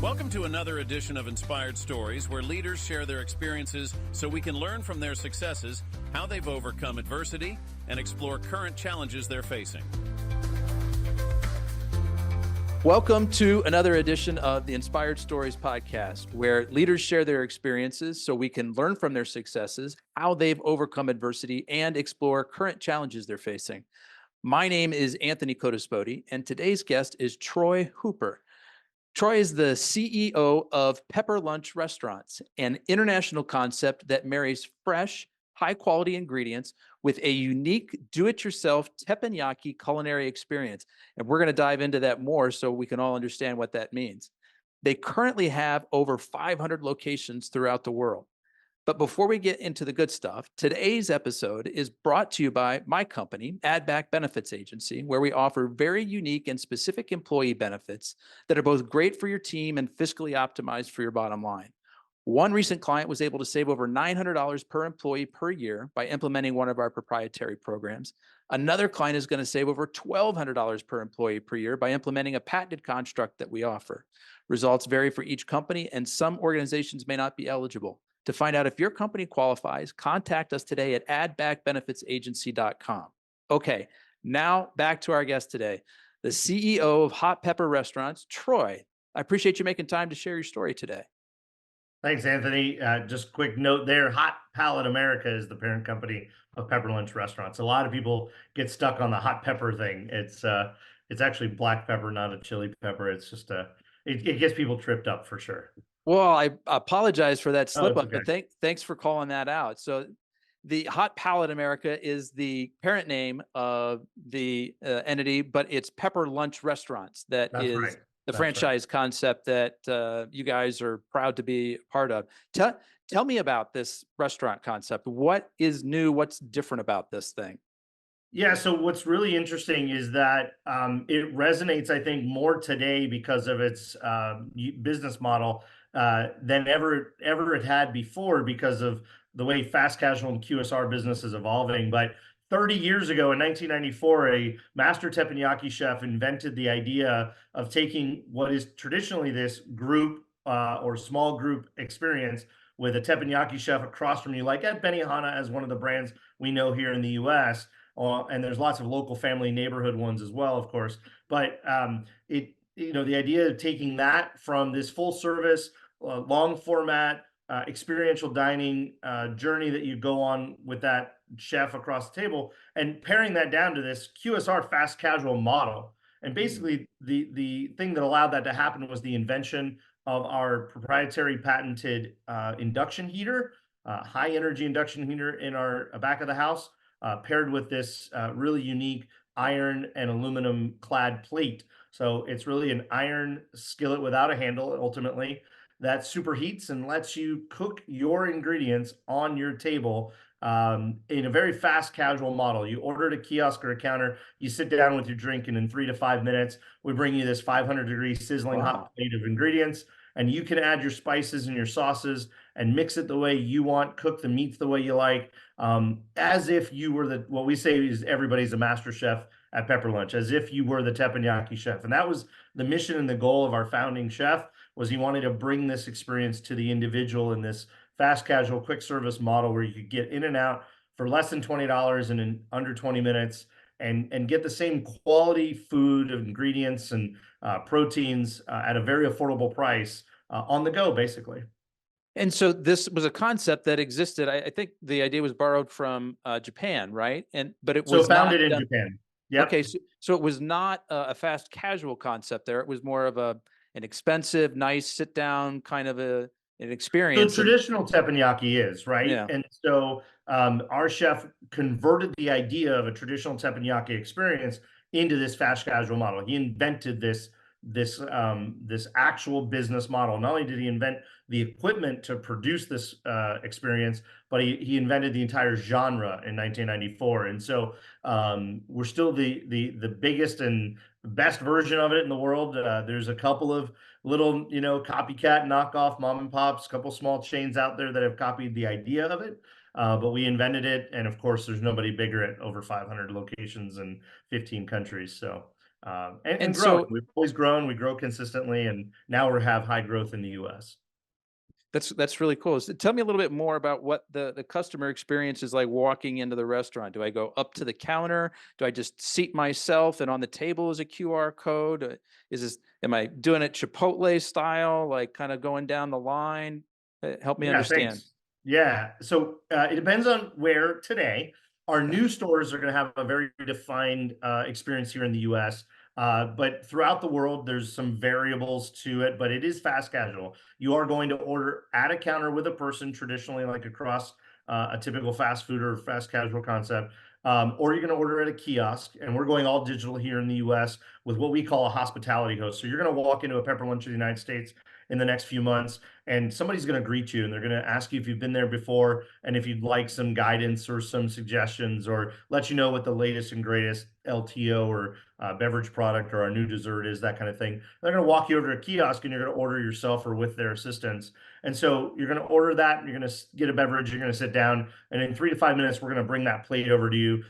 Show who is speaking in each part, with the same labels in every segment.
Speaker 1: Welcome to another edition of Inspired Stories, where leaders share their experiences so we can learn from their successes, how they've overcome adversity, and explore current challenges they're facing.
Speaker 2: Welcome to another edition of the Inspired Stories podcast, where leaders share their experiences so we can learn from their successes, how they've overcome adversity, and explore current challenges they're facing. My name is Anthony Codaspoti, and today's guest is Troy Hooper. Troy is the CEO of Pepper Lunch Restaurants, an international concept that marries fresh, high-quality ingredients with a unique do-it-yourself teppanyaki culinary experience. And we're going to dive into that more so we can all understand what that means. They currently have over 500 locations throughout the world. But before we get into the good stuff, today's episode is brought to you by my company, Add Back Benefits Agency, where we offer very unique and specific employee benefits that are both great for your team and fiscally optimized for your bottom line. One recent client was able to save over $900 per employee per year by implementing one of our proprietary programs. Another client is going to save over $1,200 per employee per year by implementing a patented construct that we offer. Results vary for each company, and some organizations may not be eligible. To find out if your company qualifies, contact us today at addbackbenefitsagency.com. Okay, now back to our guest today, the CEO of Hot Pepper Restaurants, Troy. I appreciate you making time to share your story today.
Speaker 3: Thanks, Anthony. Just a quick note there, Hot Palate America is the parent company of Pepper Lunch Restaurants. A lot of people get stuck on the hot pepper thing. It's actually black pepper, not a chili pepper. It's just it gets people tripped up for sure.
Speaker 2: Well, I apologize for that slip up,
Speaker 3: okay.
Speaker 2: but thanks for calling that out. So the Hot Palate America is the parent name of the entity, but it's Pepper Lunch Restaurants that
Speaker 3: That's
Speaker 2: is
Speaker 3: right.
Speaker 2: the
Speaker 3: That's
Speaker 2: franchise concept that you guys are proud to be part of. Tell me about this restaurant concept. What is new? What's different about this thing?
Speaker 3: Yeah, so what's really interesting is that it resonates, I think, more today because of its business model than ever it had before, because of the way fast casual and QSR business is evolving. But 30 years ago, in 1994, a master teppanyaki chef invented the idea of taking what is traditionally this group or small group experience with a teppanyaki chef across from you, like at Benihana, as one of the brands we know here in the U.S. And there's lots of local family neighborhood ones as well, of course. But the idea of taking that from this full service, long format, experiential dining journey that you go on with that chef across the table, and paring that down to this QSR fast casual model. And basically, the thing that allowed that to happen was the invention of our proprietary patented induction heater, high energy induction heater in our back of the house, paired with this really unique iron and aluminum clad plate. So it's really an iron skillet without a handle, ultimately, that superheats and lets you cook your ingredients on your table in a very fast casual model. You order at a kiosk or a counter, you sit down with your drink, and in 3 to 5 minutes, we bring you this 500-degree sizzling hot plate of ingredients, and you can add your spices and your sauces and mix it the way you want, cook the meats the way you like, as if you were what we say is everybody's a master chef at Pepper Lunch, as if you were the teppanyaki chef. And that was the mission and the goal of our founding chef, was he wanted to bring this experience to the individual in this fast casual quick service model where you could get in and out for less than $20 and in under 20 minutes and get the same quality food, ingredients, and proteins at a very affordable price on the go, basically.
Speaker 2: And so this was a concept that existed. I think the idea was borrowed from Japan, right? But it was
Speaker 3: founded in Japan. Yep.
Speaker 2: Okay, so it was not a fast casual concept there. It was more of an expensive, nice sit down kind of an experience.
Speaker 3: So traditional teppanyaki is, right?
Speaker 2: Yeah.
Speaker 3: And so our chef converted the idea of a traditional teppanyaki experience into this fast casual model. He invented this actual business model. Not only did he invent the equipment to produce this experience, but he invented the entire genre in 1994. And so we're still the biggest and best version of it in the world. There's a couple of little, copycat knockoff mom and pops, a couple small chains out there that have copied the idea of it. But we invented it. And of course, there's nobody bigger at over 500 locations in 15 countries. So And
Speaker 2: And
Speaker 3: growing.
Speaker 2: so
Speaker 3: We've always grown. We grow consistently, and now we have high growth in the U.S.
Speaker 2: that's really cool. So tell me a little bit more about what the customer experience is like walking into the restaurant. Do I go up to the counter? Do I just seat myself and on the table is a QR code? Is this am I doing it Chipotle style, like kind of going down the line? Help me
Speaker 3: Yeah,
Speaker 2: understand.
Speaker 3: thanks. Yeah. So it depends on where today. Our new stores are going to have a very defined experience here in the US. But throughout the world, there's some variables to it, but it is fast casual. You are going to order at a counter with a person, traditionally, like across a typical fast food or fast casual concept. Or you're going to order at a kiosk, and we're going all digital here in the US with what we call a hospitality host. So you're going to walk into a Pepper Lunch in the United States in the next few months, and somebody's going to greet you and they're going to ask you if you've been there before and if you'd like some guidance or some suggestions, or let you know what the latest and greatest LTO or beverage product or our new dessert is, that kind of thing. They're going to walk you over to a kiosk and you're going to order yourself or with their assistance. And so you're going to order that, and you're going to get a beverage, you're going to sit down, and in 3 to 5 minutes, we're going to bring that plate over to you.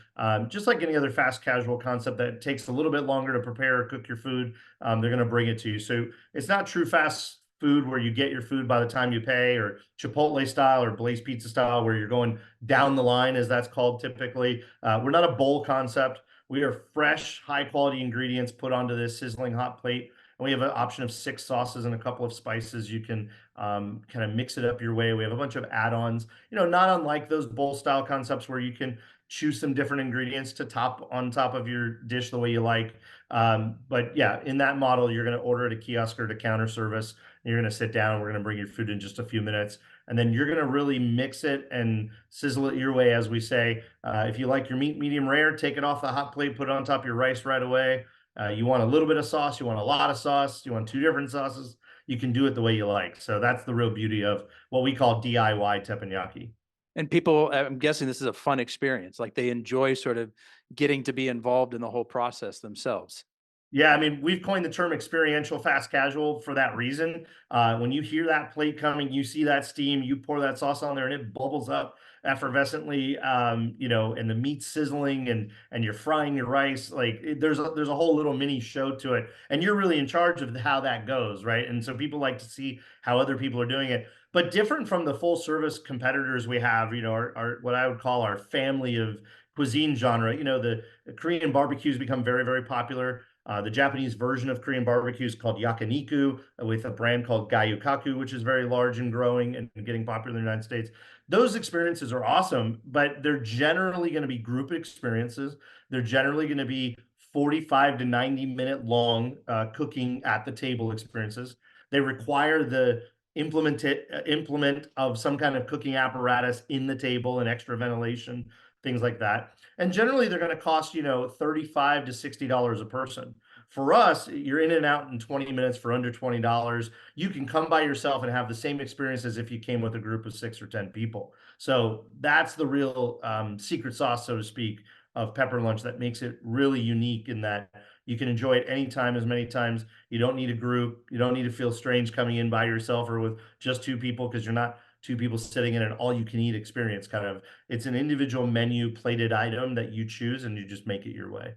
Speaker 3: Just like any other fast casual concept that takes a little bit longer to prepare or cook your food, they're going to bring it to you. So it's not true fast food where you get your food by the time you pay, or Chipotle style or Blaze Pizza style where you're going down the line, as that's called typically. We're not a bowl concept. We are fresh, high quality ingredients put onto this sizzling hot plate. And we have an option of 6 sauces and a couple of spices. You can kind of mix it up your way. We have a bunch of add-ons, not unlike those bowl style concepts where you can choose some different ingredients to top on top of your dish the way you like. But yeah, in that model, you're going to order at a kiosk or at a counter service. You're going to sit down. We're going to bring your food in just a few minutes. And then you're going to really mix it and sizzle it your way, as we say. If you like your meat medium rare, take it off the hot plate, put it on top of your rice right away. You want a little bit of sauce, you want a lot of sauce, you want 2 different sauces. You can do it the way you like. So that's the real beauty of what we call DIY teppanyaki.
Speaker 2: And people, I'm guessing this is a fun experience. Like they enjoy sort of getting to be involved in the whole process themselves.
Speaker 3: Yeah, I mean, we've coined the term experiential fast casual for that reason. When you hear that plate coming, you see that steam, you pour that sauce on there, and it bubbles up effervescently, and the meat's sizzling, and you're frying your rice. Like there's a whole little mini show to it, and you're really in charge of how that goes, right? And so people like to see how other people are doing it. But different from the full service competitors we have, our what I would call our family of cuisine genre. The Korean barbecues become very, very popular. The Japanese version of Korean barbecue is called yakiniku, with a brand called Gayukaku, which is very large and growing and getting popular in the United States. Those experiences are awesome, but they're generally going to be group experiences. They're generally going to be 45 to 90-minute long cooking at the table experiences. They require the implement of some kind of cooking apparatus in the table and extra ventilation, things like that. And generally, they're going to cost, $35 to $60 a person. For us, you're in and out in 20 minutes for under $20. You can come by yourself and have the same experience as if you came with a group of 6 or 10 people. So that's the real secret sauce, so to speak, of Pepper Lunch that makes it really unique, in that you can enjoy it anytime, as many times. You don't need a group. You don't need to feel strange coming in by yourself or with just 2 people, because you're not 2 people sitting in an all-you-can-eat experience. Kind of, it's an individual menu plated item that you choose, and you just make it your way.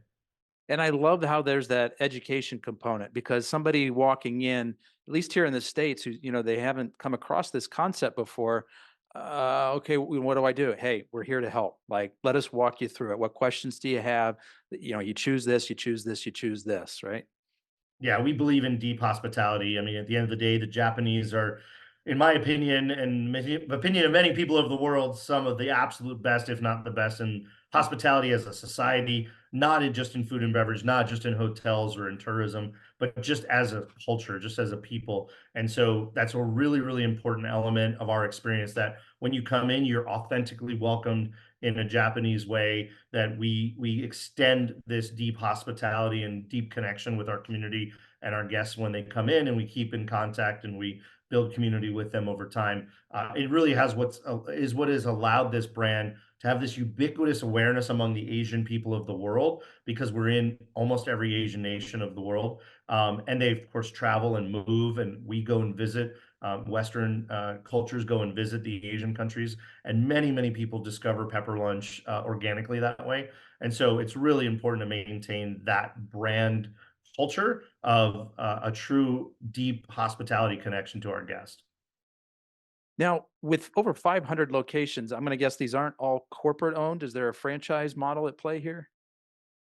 Speaker 2: And I love how there's that education component, because somebody walking in, at least here in the States, who, they haven't come across this concept before. Okay, what do I do? Hey, we're here to help. Like, let us walk you through it. What questions do you have? You choose this, you choose this, you choose this, right?
Speaker 3: Yeah, we believe in deep hospitality. I mean, at the end of the day, the Japanese are, in my opinion, and opinion of many people of the world, some of the absolute best, if not the best, in hospitality as a society, not just in food and beverage, not just in hotels or in tourism, but just as a culture, just as a people. And so that's a really, really important element of our experience, that when you come in, you're authentically welcomed in a Japanese way, that we extend this deep hospitality and deep connection with our community and our guests when they come in, and we keep in contact and we build community with them over time. It really has what has allowed this brand to have this ubiquitous awareness among the Asian people of the world, because we're in almost every Asian nation of the world. And they, of course, travel and move, and we go and visit. Western cultures go and visit the Asian countries, and many, many people discover Pepper Lunch organically that way. And so it's really important to maintain that brand culture of a true deep hospitality connection to our guests.
Speaker 2: Now, with over 500 locations, I'm going to guess these aren't all corporate owned. Is there a franchise model at play here?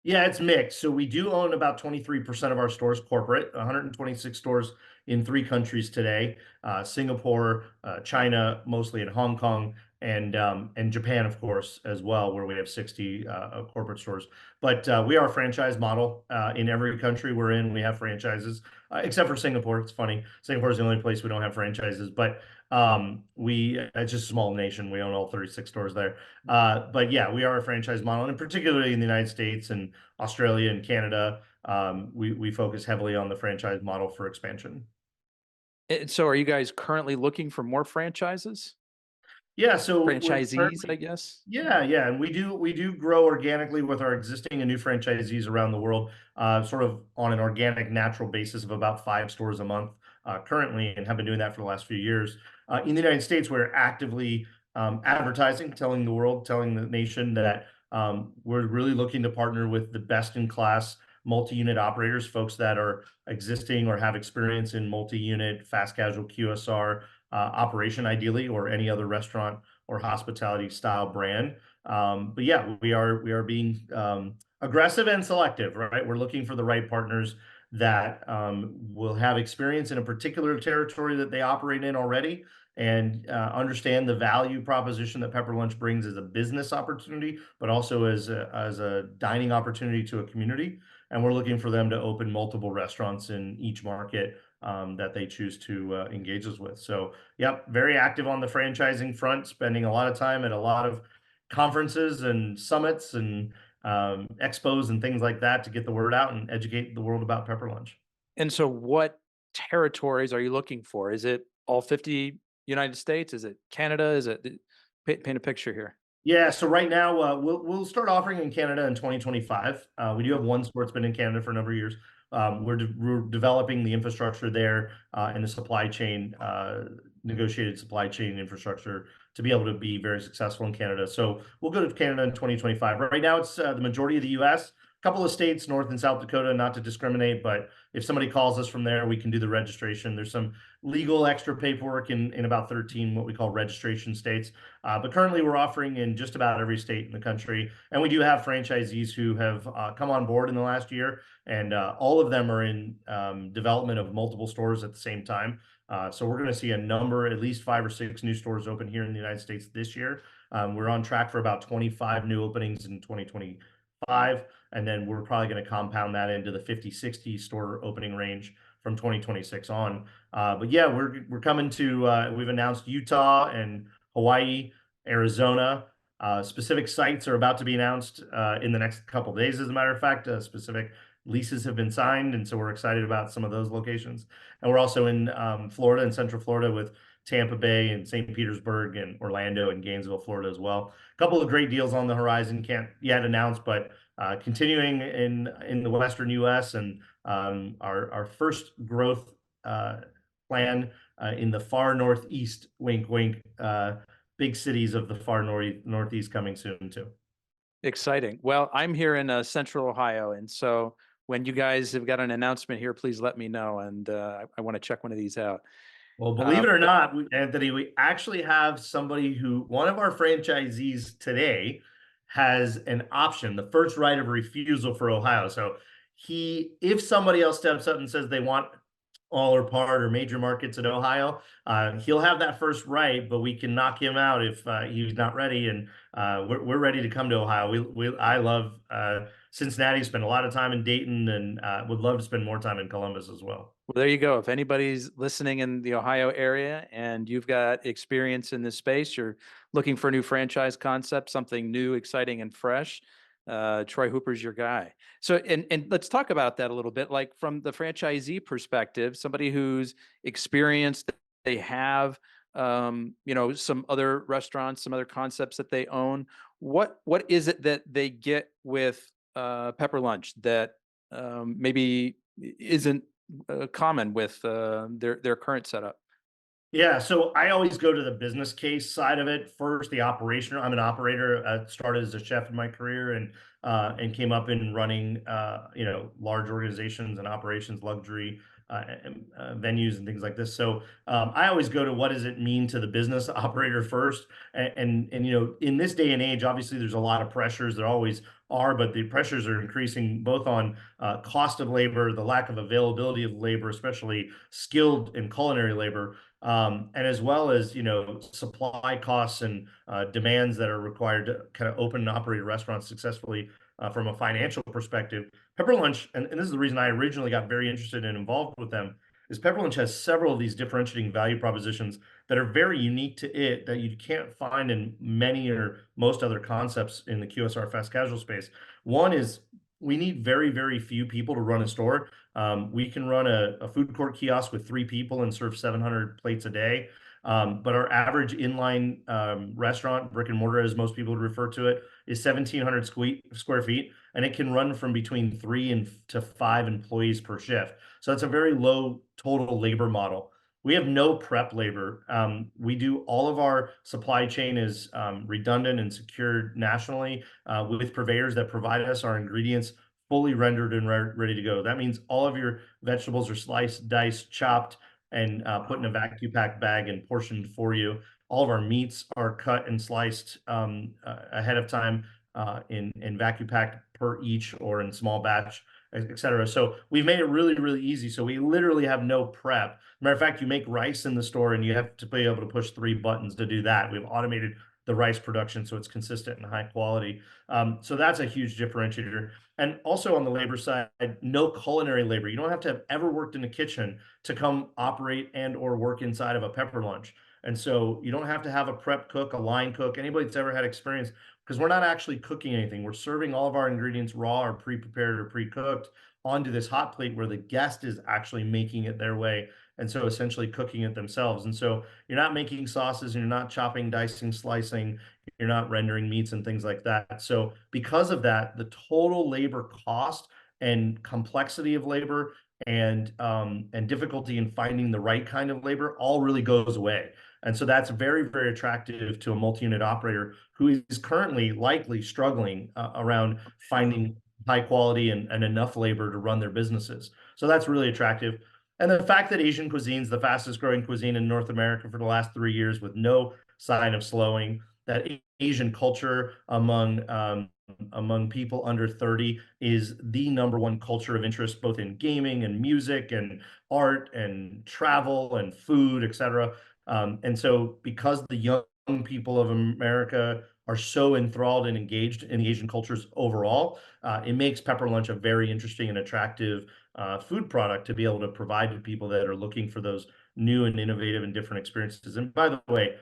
Speaker 3: Yeah, it's mixed. So we do own about 23% of our stores corporate, 126 stores in 3 countries today, Singapore, China, mostly in Hong Kong, and Japan, of course, as well, where we have 60 corporate stores. But we are a franchise model in every country we're in. We have franchises, except for Singapore. It's funny. Singapore is the only place we don't have franchises, but it's just a small nation. We own all 36 stores there. But yeah, we are a franchise model, and particularly in the United States and Australia and Canada, we focus heavily on the franchise model for expansion.
Speaker 2: And so, are you guys currently looking for more franchises?
Speaker 3: Yeah, so we're
Speaker 2: Franchisees, I
Speaker 3: currently
Speaker 2: guess.
Speaker 3: yeah, and we do grow organically with our existing and new franchisees around the world, sort of on an organic, natural basis of about 5 stores a month currently, and have been doing that for the last few years. In the United States, we're actively advertising, telling the world, telling the nation that we're really looking to partner with the best in class multi-unit operators, folks that are existing or have experience in multi-unit, fast casual QSR operation, ideally, or any other restaurant or hospitality style brand. But yeah, we are being aggressive and selective, right? We're looking for the right partners that will have experience in a particular territory that they operate in already, and understand the value proposition that Pepper Lunch brings as a business opportunity, but also as a dining opportunity to a community. And we're looking for them to open multiple restaurants in each market that they choose to engage us with. So, yep, very active on the franchising front, spending a lot of time at a lot of conferences and summits and expos and things like that to get the word out and educate the world about Pepper Lunch.
Speaker 2: And so, what territories are you looking for? Is it all 50 United States? Is it Canada? Is it paint a picture here?
Speaker 3: Yeah, so right now we'll start offering in Canada in 2025. We do have one store that's been in Canada for a number of years. We're developing the infrastructure there and the supply chain, negotiated supply chain infrastructure to be able to be very successful in Canada. So we'll go to Canada in 2025. Right now, it's the majority of the U.S. A couple of states, North and South Dakota, not to discriminate, but if somebody calls us from there, we can do the registration. There's some legal extra paperwork in about 13 what we call registration states. But currently, we're offering in just about every state in the country. And we do have franchisees who have come on board in the last year, and all of them are in development of multiple stores at the same time. So we're going to see a number, at least 5 or 6 new stores open here in the United States this year. We're on track for about 25 new openings in 2025. And then we're probably going to compound that into the 50, 60 store opening range from 2026 on. But yeah, we're coming to, we've announced Utah and Hawaii, Arizona. Specific sites are about to be announced in the next couple of days, as a matter of fact. Specific leases have been signed, and so we're excited about some of those locations. And we're also in Florida and Central Florida with Tampa Bay and St. Petersburg and Orlando and Gainesville, Florida as well. A couple of great deals on the horizon, can't yet announce, but continuing in the Western U.S. and our first growth plan in the far northeast, wink, wink, big cities of the far northeast coming soon too.
Speaker 2: Exciting. Well, I'm here in Central Ohio, and so when you guys have got an announcement here, please let me know, and I want to check one of these out.
Speaker 3: Well, believe it or
Speaker 2: But
Speaker 3: not, Anthony, we actually have somebody who, one of our franchisees today, has an option, the first right of refusal for Ohio. So if somebody else steps up and says they want all or part or major markets in Ohio, he'll have that first right, but we can knock him out if he's not ready. And we're ready to come to Ohio. I love Cincinnati, spent a lot of time in Dayton, and would love to spend more time in Columbus as well.
Speaker 2: well, there you go. If anybody's listening in the Ohio area and you've got experience in this space, you're looking for a new franchise concept, something new, exciting, and fresh, Troy Hooper's your guy. So, and let's talk about that a little bit. Like from the franchisee perspective, somebody who's experienced, they have, some other restaurants, some other concepts that they own. What is it that they get with Pepper Lunch that maybe isn't common with their current setup?
Speaker 3: Yeah, so I always go to the business case side of it first, the operational. I'm an operator. I started as a chef in my career and and came up in running, large organizations and operations, luxury venues and things like this. So I always go to what does it mean to the business operator first, and in this day and age, obviously there's a lot of pressures. There always are, but the pressures are increasing both on cost of labor, the lack of availability of labor, especially skilled and culinary labor, and as well as supply costs and demands that are required to kind of open and operate a restaurant successfully from a financial perspective. Pepper Lunch, and this is the reason I originally got very interested and involved with them, is Pepper Lunch has several of these differentiating value propositions that are very unique to it that you can't find in many or most other concepts in the QSR fast casual space. One is we need very, very few people to run a store. We can run a food court kiosk with 3 people and serve 700 plates a day. But our average inline restaurant, brick and mortar, as most people would refer to it, is 1,700 square feet, and it can run from between 3 to 5 employees per shift. So that's a very low total labor model. We have no prep labor. We do all of our supply chain is redundant and secured nationally with purveyors that provide us our ingredients fully rendered and ready to go. That means all of your vegetables are sliced, diced, chopped, and put in a vacuum packed bag and portioned for you. All of our meats are cut and sliced ahead of time in vacuum packed per each or in small batch, etc. So we've made it really, really easy. So we literally have no prep. Matter of fact, you make rice in the store and you have to be able to push 3 buttons to do that. We've automated the rice production so it's consistent and high quality. So that's a huge differentiator. And also on the labor side, no culinary labor. You don't have to have ever worked in a kitchen to come operate and or work inside of a Pepper Lunch. And so you don't have to have a prep cook, a line cook, anybody that's ever had experience, because we're not actually cooking anything. We're serving all of our ingredients raw or pre-prepared or pre-cooked onto this hot plate where the guest is actually making it their way. And so essentially cooking it themselves. And so you're not making sauces and you're not chopping, dicing, slicing, you're not rendering meats and things like that. So because of that, the total labor cost and complexity of labor and difficulty in finding the right kind of labor all really goes away. And so that's very, very attractive to a multi-unit operator who is currently likely struggling around finding high quality and enough labor to run their businesses. So that's really attractive. And the fact that Asian cuisine is the fastest growing cuisine in North America for the last 3 years with no sign of slowing, that Asian culture among people under 30 is the #1 culture of interest, both in gaming and music and art and travel and food, etc. And so because the young people of America are so enthralled and engaged in the Asian cultures overall, it makes Pepper Lunch a very interesting and attractive food product to be able to provide to people that are looking for those new and innovative and different experiences. And by the way,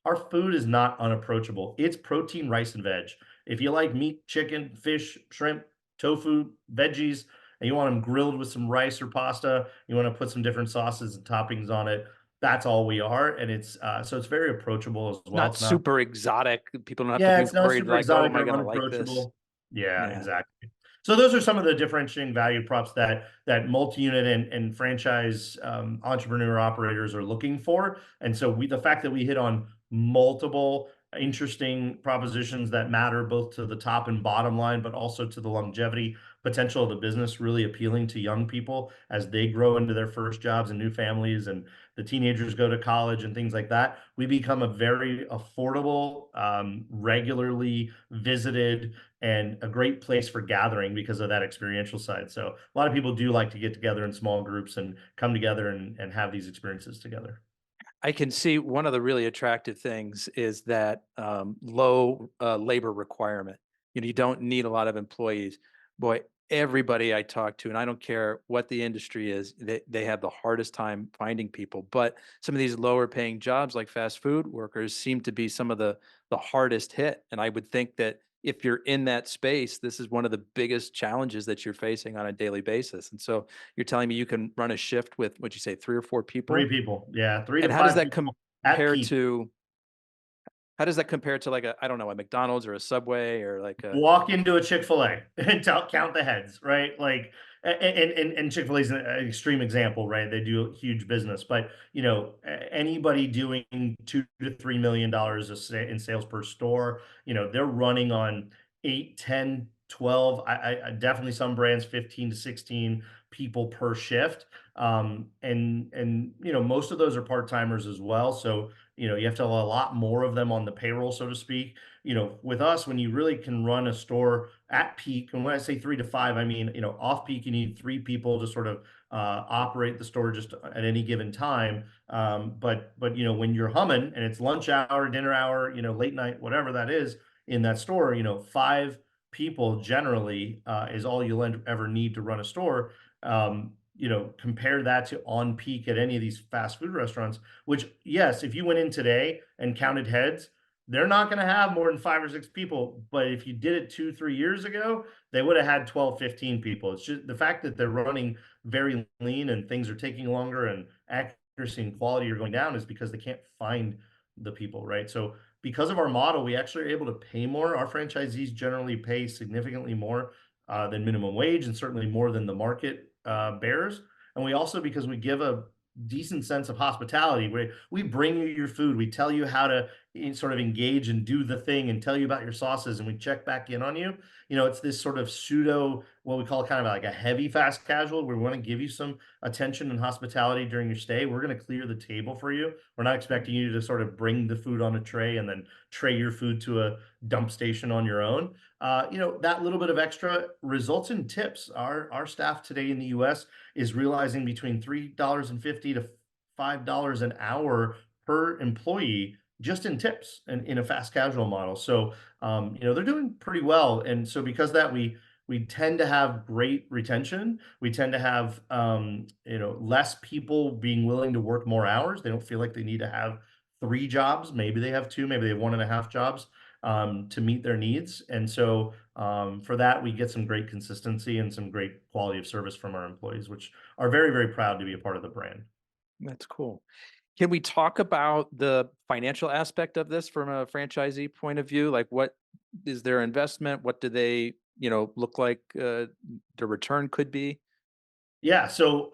Speaker 3: our food is not unapproachable. It's protein, rice, and veg. If you like meat, chicken, fish, shrimp, tofu, veggies, and you want them grilled with some rice or pasta, you want to put some different sauces and toppings on it, that's all we are. And it's so it's very approachable as well.
Speaker 2: Not
Speaker 3: It's not,
Speaker 2: super exotic. People don't have to
Speaker 3: yeah,
Speaker 2: be
Speaker 3: it's not
Speaker 2: worried
Speaker 3: super
Speaker 2: like, "Oh,
Speaker 3: exotic
Speaker 2: am I
Speaker 3: or
Speaker 2: gonna like this?"
Speaker 3: unapproachable. Yeah,
Speaker 2: Yeah.
Speaker 3: exactly. So those are some of the differentiating value props that multi-unit and franchise entrepreneur operators are looking for. And so the fact that we hit on multiple interesting propositions that matter both to the top and bottom line, but also to the longevity potential of the business, really appealing to young people as they grow into their first jobs and new families and the teenagers go to college and things like that. We become a very affordable, regularly visited, and a great place for gathering because of that experiential side. So a lot of people do like to get together in small groups and come together and have these experiences together.
Speaker 2: I can see one of the really attractive things is that low labor requirement. You don't need a lot of employees. Boy, everybody I talk to, and I don't care what the industry is, they have the hardest time finding people. But some of these lower paying jobs like fast food workers seem to be some of the hardest hit. And I would think that if you're in that space, this is one of the biggest challenges that you're facing on a daily basis. And so you're telling me you can run a shift with, what'd you say, 3 or 4 people?
Speaker 3: 3 people, yeah, three
Speaker 2: And
Speaker 3: to
Speaker 2: how does
Speaker 3: five
Speaker 2: that
Speaker 3: people at
Speaker 2: compare
Speaker 3: peak.
Speaker 2: to like a, I don't know, a McDonald's or a Subway or like a
Speaker 3: Walk into a Chick-fil-A and count the heads, right? Like, and Chick-fil-A is an extreme example, right? They do huge business, but anybody doing $2 to $3 million in sales per store, they're running on 8, 10 12, I definitely some brands 15 to 16 people per shift. And most of those are part-timers as well. So, you have to have a lot more of them on the payroll, so to speak. With us, when you really can run a store at peak, and when I say 3 to 5, I mean, off peak, you need 3 people to sort of operate the store just at any given time. But when you're humming and it's lunch hour, dinner hour, late night, whatever that is in that store, 5 people generally is all you'll ever need to run a store. Compare that to on peak at any of these fast food restaurants, which, yes, if you went in today and counted heads, they're not going to have more than 5 or 6 people. But if you did it 2, 3 years ago, they would have had 12, 15 people. It's just the fact that they're running very lean and things are taking longer and accuracy and quality are going down is because they can't find the people, right? So because of our model, we actually are able to pay more. Our franchisees generally pay significantly more than minimum wage, and certainly more than the market bears. And we also, because we give a decent sense of hospitality, we bring you your food, we tell you how to sort of engage and do the thing, and tell you about your sauces, and we check back in on you. It's this sort of pseudo, what we call kind of like a heavy fast casual, where we want to give you some attention and hospitality during your stay. We're going to clear the table for you. We're not expecting you to sort of bring the food on a tray and then tray your food to a dump station on your own. That little bit of extra results in tips. Our staff today in the US is realizing between $3.50 to $5 an hour per employee just in tips and in a fast casual model. So they're doing pretty well. And so because of that, we tend to have great retention. We tend to have less people being willing to work more hours. They don't feel like they need to have 3 jobs. Maybe they have 2, maybe they have 1.5 jobs to meet their needs. And so for that, we get some great consistency and some great quality of service from our employees, which are very, very proud to be a part of the brand.
Speaker 2: That's cool. Can we talk about the financial aspect of this from a franchisee point of view? Like, what is their investment? What do they, look like the return could be?
Speaker 3: Yeah, so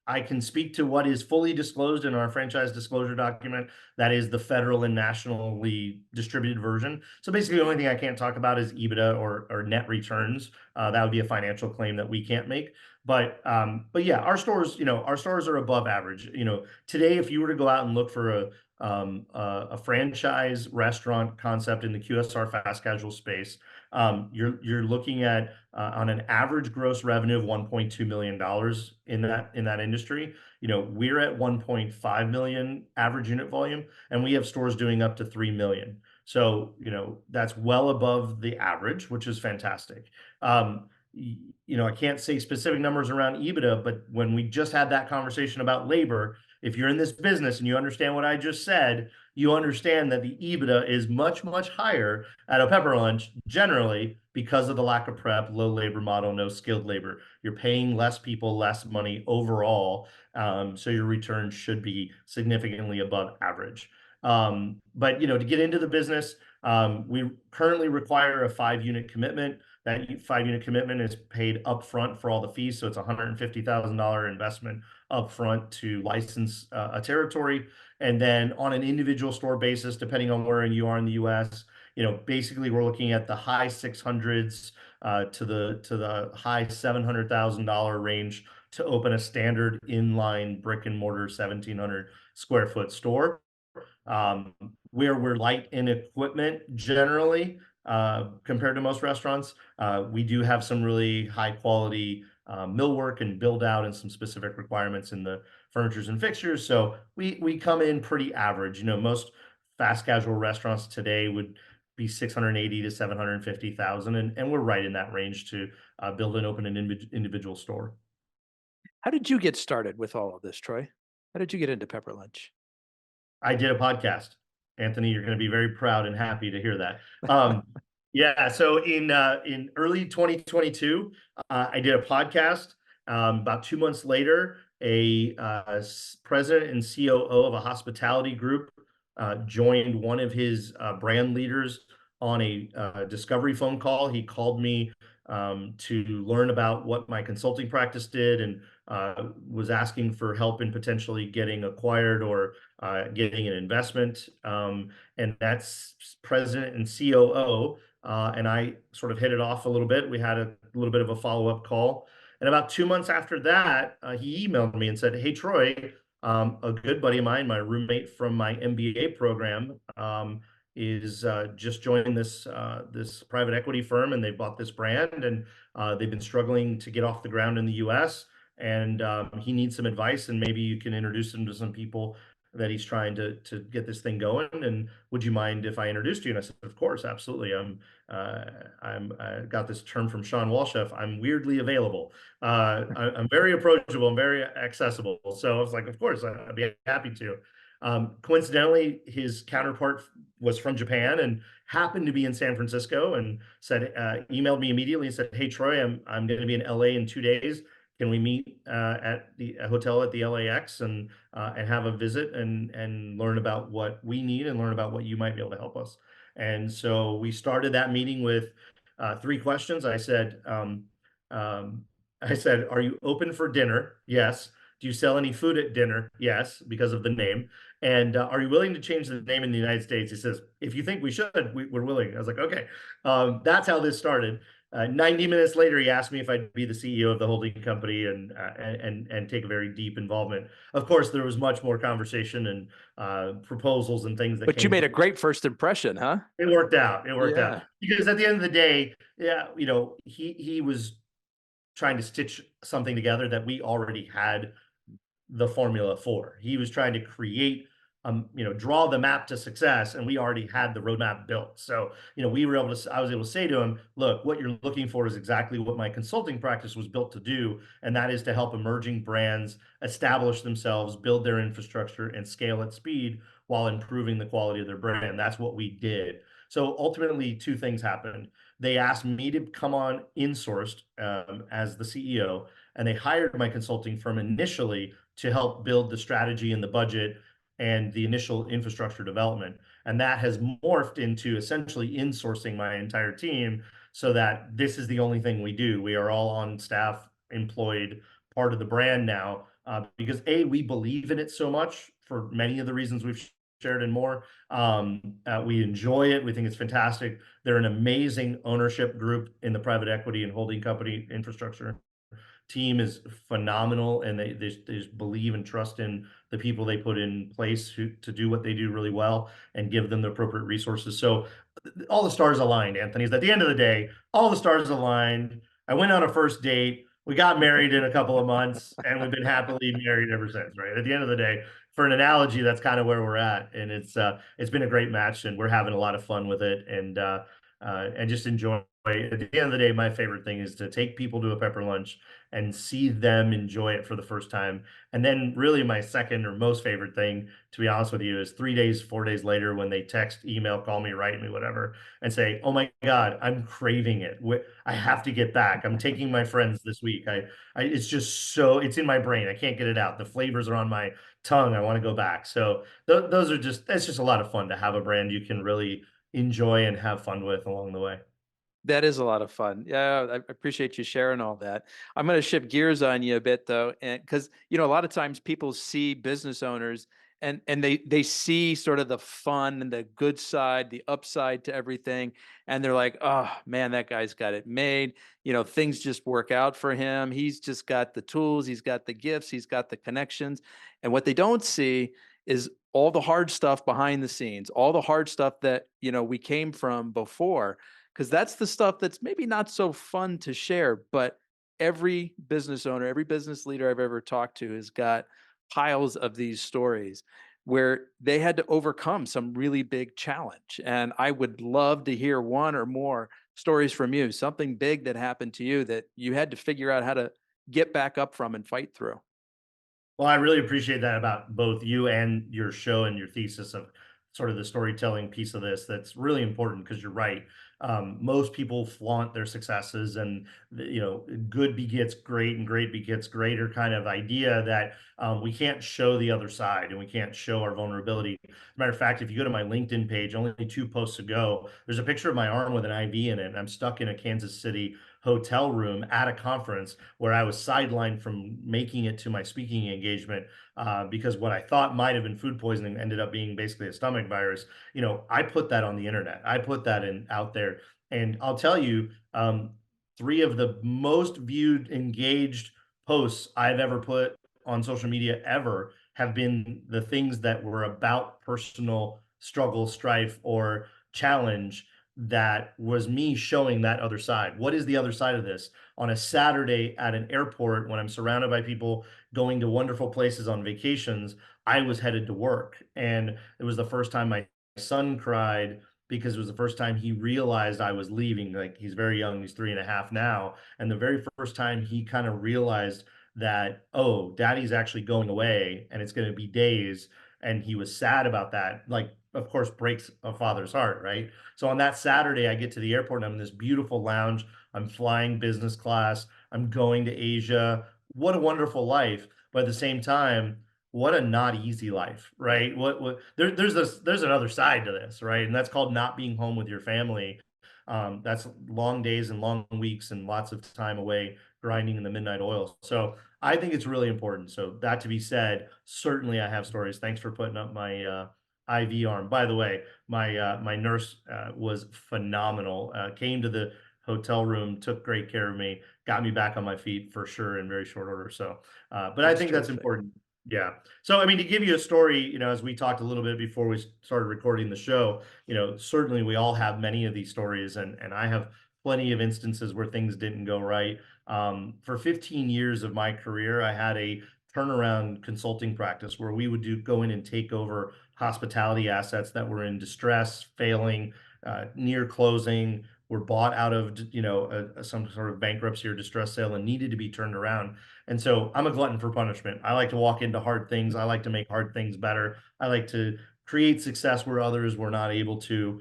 Speaker 3: I can speak to what is fully disclosed in our franchise disclosure document. That is the federal and nationally distributed version. So basically, the only thing I can't talk about is EBITDA or net returns. That would be a financial claim that we can't make. But yeah, our stores are above average. Today, if you were to go out and look for a franchise restaurant concept in the QSR fast casual space, you're looking at on an average gross revenue of $1.2 million in that industry. We're at 1.5 million average unit volume, and we have stores doing up to 3 million. So, that's well above the average, which is fantastic. I can't say specific numbers around EBITDA, but when we just had that conversation about labor, if you're in this business and you understand what I just said, you understand that the EBITDA is much, much higher at a pepper lunch generally because of the lack of prep, low labor model, no skilled labor. You're paying less people, less money overall. So your return should be significantly above average. But to get into the business, we currently require a 5-unit commitment. That 5-unit commitment is paid upfront for all the fees. So it's a $150,000 investment upfront to license a territory. And then on an individual store basis, depending on where you are in the US, basically we're looking at the high 600s to the high $700,000 range to open a standard inline brick and mortar 1,700 square foot store. Where we're light in equipment generally compared to most restaurants. We do have some really high quality millwork and build out and some specific requirements in the furnitures and fixtures. So we come in pretty average. Most fast casual restaurants today would be 680 to 750,000, and we're right in that range to build and open an individual store.
Speaker 2: How did you get started with all of this, Troy? How did you get into Pepper Lunch?
Speaker 3: I did a podcast. Anthony, you're going to be very proud and happy to hear that. Yeah, so in early 2022, I did a podcast. About 2 months later, a president and COO of a hospitality group joined one of his brand leaders on a discovery phone call. He called me to learn about what my consulting practice did, and was asking for help in potentially getting acquired or getting an investment. And that's president and COO and I sort of hit it off a little bit. We had a little bit of a follow-up call. And about 2 months after that, he emailed me and said, "Hey, Troy, a good buddy of mine, my roommate from my MBA program, is just joined this private equity firm, and they bought this brand, and they've been struggling to get off the ground in the U.S. And he needs some advice, and maybe you can introduce him to some people that he's trying to get this thing going. And would you mind if I introduced you?" And I said, "Of course, absolutely. I got this term from Sean Walchef. I'm weirdly available. I'm very approachable. I'm very accessible." So I was like, "Of course, I'd be happy to." Coincidentally, his counterpart was from Japan and happened to be in San Francisco, and said, emailed me immediately and said, "Hey, Troy, I'm going to be in LA in 2 days. Can we meet at the hotel at the LAX and have a visit and learn about what we need and learn about what you might be able to help us?" And so we started that meeting with three questions. Um, I said, "Are you open for dinner?" Yes. "Do you sell any food at dinner?" Yes, because of the name. "And are you willing to change the name in the United States?" He says, "If you think we should, we're willing." I was like, "Okay." That's how this started. 90 minutes later, he asked me if I'd be the CEO of the holding company and take a very deep involvement. Of course, there was much more conversation and proposals and things that
Speaker 2: But you
Speaker 3: came.
Speaker 2: made a great first impression, huh?
Speaker 3: It worked out. It worked out
Speaker 2: Yeah.
Speaker 3: because at the end of the day, yeah, he was trying to stitch something together that we already had the formula for. He was trying to create, draw the map to success, and we already had the roadmap built. So, we were able to, I was able to say to him, "Look, what you're looking for is exactly what my consulting practice was built to do, and that is to help emerging brands establish themselves, build their infrastructure, and scale at speed while improving the quality of their brand." That's what we did. So ultimately, two things happened. They asked me to come on insourced as the CEO, and they hired my consulting firm initially to help build the strategy and the budget and the initial infrastructure development. And that has morphed into essentially insourcing my entire team so that this is the only thing we do. We are all on staff, employed, part of the brand now, because A, we believe in it so much for many of the reasons we've shared and more. We enjoy it. We think it's fantastic. They're an amazing ownership group in the private equity and holding company infrastructure. Team is phenomenal, and they just believe and trust in the people they put in place to do what they do really well and give them the appropriate resources. So all the stars aligned, Anthony. At the end of the day, all the stars aligned. I went on a first date. We got married in a couple of months, and we've been happily married ever since. Right. At the end of the day, for an analogy, that's kind of where we're at, and it's been a great match, and we're having a lot of fun with it, and just enjoy. At the end of the day, my favorite thing is to take people to a pepper lunch and see them enjoy it for the first time. And then really my second or most favorite thing, to be honest with you, is 3 days, 4 days later when they text, email, call me, write me, whatever, and say, "Oh my God, I'm craving it. I have to get back. I'm taking my friends this week. It's just so, it's in my brain. I can't get it out. The flavors are on my tongue. I want to go back." So those are that's just a lot of fun to have a brand you can really enjoy and have fun with along the way.
Speaker 2: That is a lot of fun. Yeah, I appreciate you sharing all that. I'm going to shift gears on you a bit though, and because a lot of times people see business owners and they see sort of the fun and the good side, the upside to everything, and they're like, "Oh man, that guy's got it made. Things just work out for him. He's just got the tools, he's got the gifts, he's got the connections." And what they don't see is all the hard stuff behind the scenes, all the hard stuff that we came from before, because that's the stuff that's maybe not so fun to share. But every business owner, every business leader I've ever talked to has got piles of these stories where they had to overcome some really big challenge. And I would love to hear one or more stories from you, something big that happened to you that you had to figure out how to get back up from and fight through.
Speaker 3: Well, I really appreciate that about both you and your show and your thesis of sort of the storytelling piece of this. That's really important because you're right. Most people flaunt their successes, and good begets great and great begets greater kind of idea that we can't show the other side and we can't show our vulnerability. As a matter of fact, if you go to my LinkedIn page, only two posts ago, there's a picture of my arm with an IV in it, and I'm stuck in a Kansas City hotel room at a conference where I was sidelined from making it to my speaking engagement because what I thought might have been food poisoning ended up being basically a stomach virus. I put that on the internet. I put that in out there. And I'll tell you, three of the most viewed, engaged posts I've ever put on social media ever have been the things that were about personal struggle, strife, or challenge that was me showing that other side. What is the other side of this? On a Saturday at an airport, when I'm surrounded by people going to wonderful places on vacations, I was headed to work. And it was the first time my son cried because it was the first time he realized I was leaving. Like, he's very young, he's 3.5 now. And the very first time he kind of realized that, oh, daddy's actually going away and it's going to be days. And he was sad about that. Like, of course, breaks a father's heart, right? So on that Saturday, I get to the airport and I'm in this beautiful lounge. I'm flying business class. I'm going to Asia. What a wonderful life. But at the same time, what a not easy life, right? There's another side to this, right? And that's called not being home with your family. That's long days and long weeks and lots of time away grinding in the midnight oil. So I think it's really important. So that to be said, certainly I have stories. Thanks for putting up my IV arm. By the way, my nurse was phenomenal. Came to the hotel room, took great care of me, got me back on my feet for sure in very short order. So, but I
Speaker 2: That's
Speaker 3: think that's
Speaker 2: terrific.
Speaker 3: important. Yeah. So, I mean, to give you a story, as we talked a little bit before we started recording the show, certainly we all have many of these stories, and I have plenty of instances where things didn't go right. For 15 years of my career, I had a turnaround consulting practice where we would go in and take over hospitality assets that were in distress, failing, near closing, were bought out of, some sort of bankruptcy or distress sale and needed to be turned around. And so I'm a glutton for punishment. I like to walk into hard things. I like to make hard things better. I like to create success where others were not able to.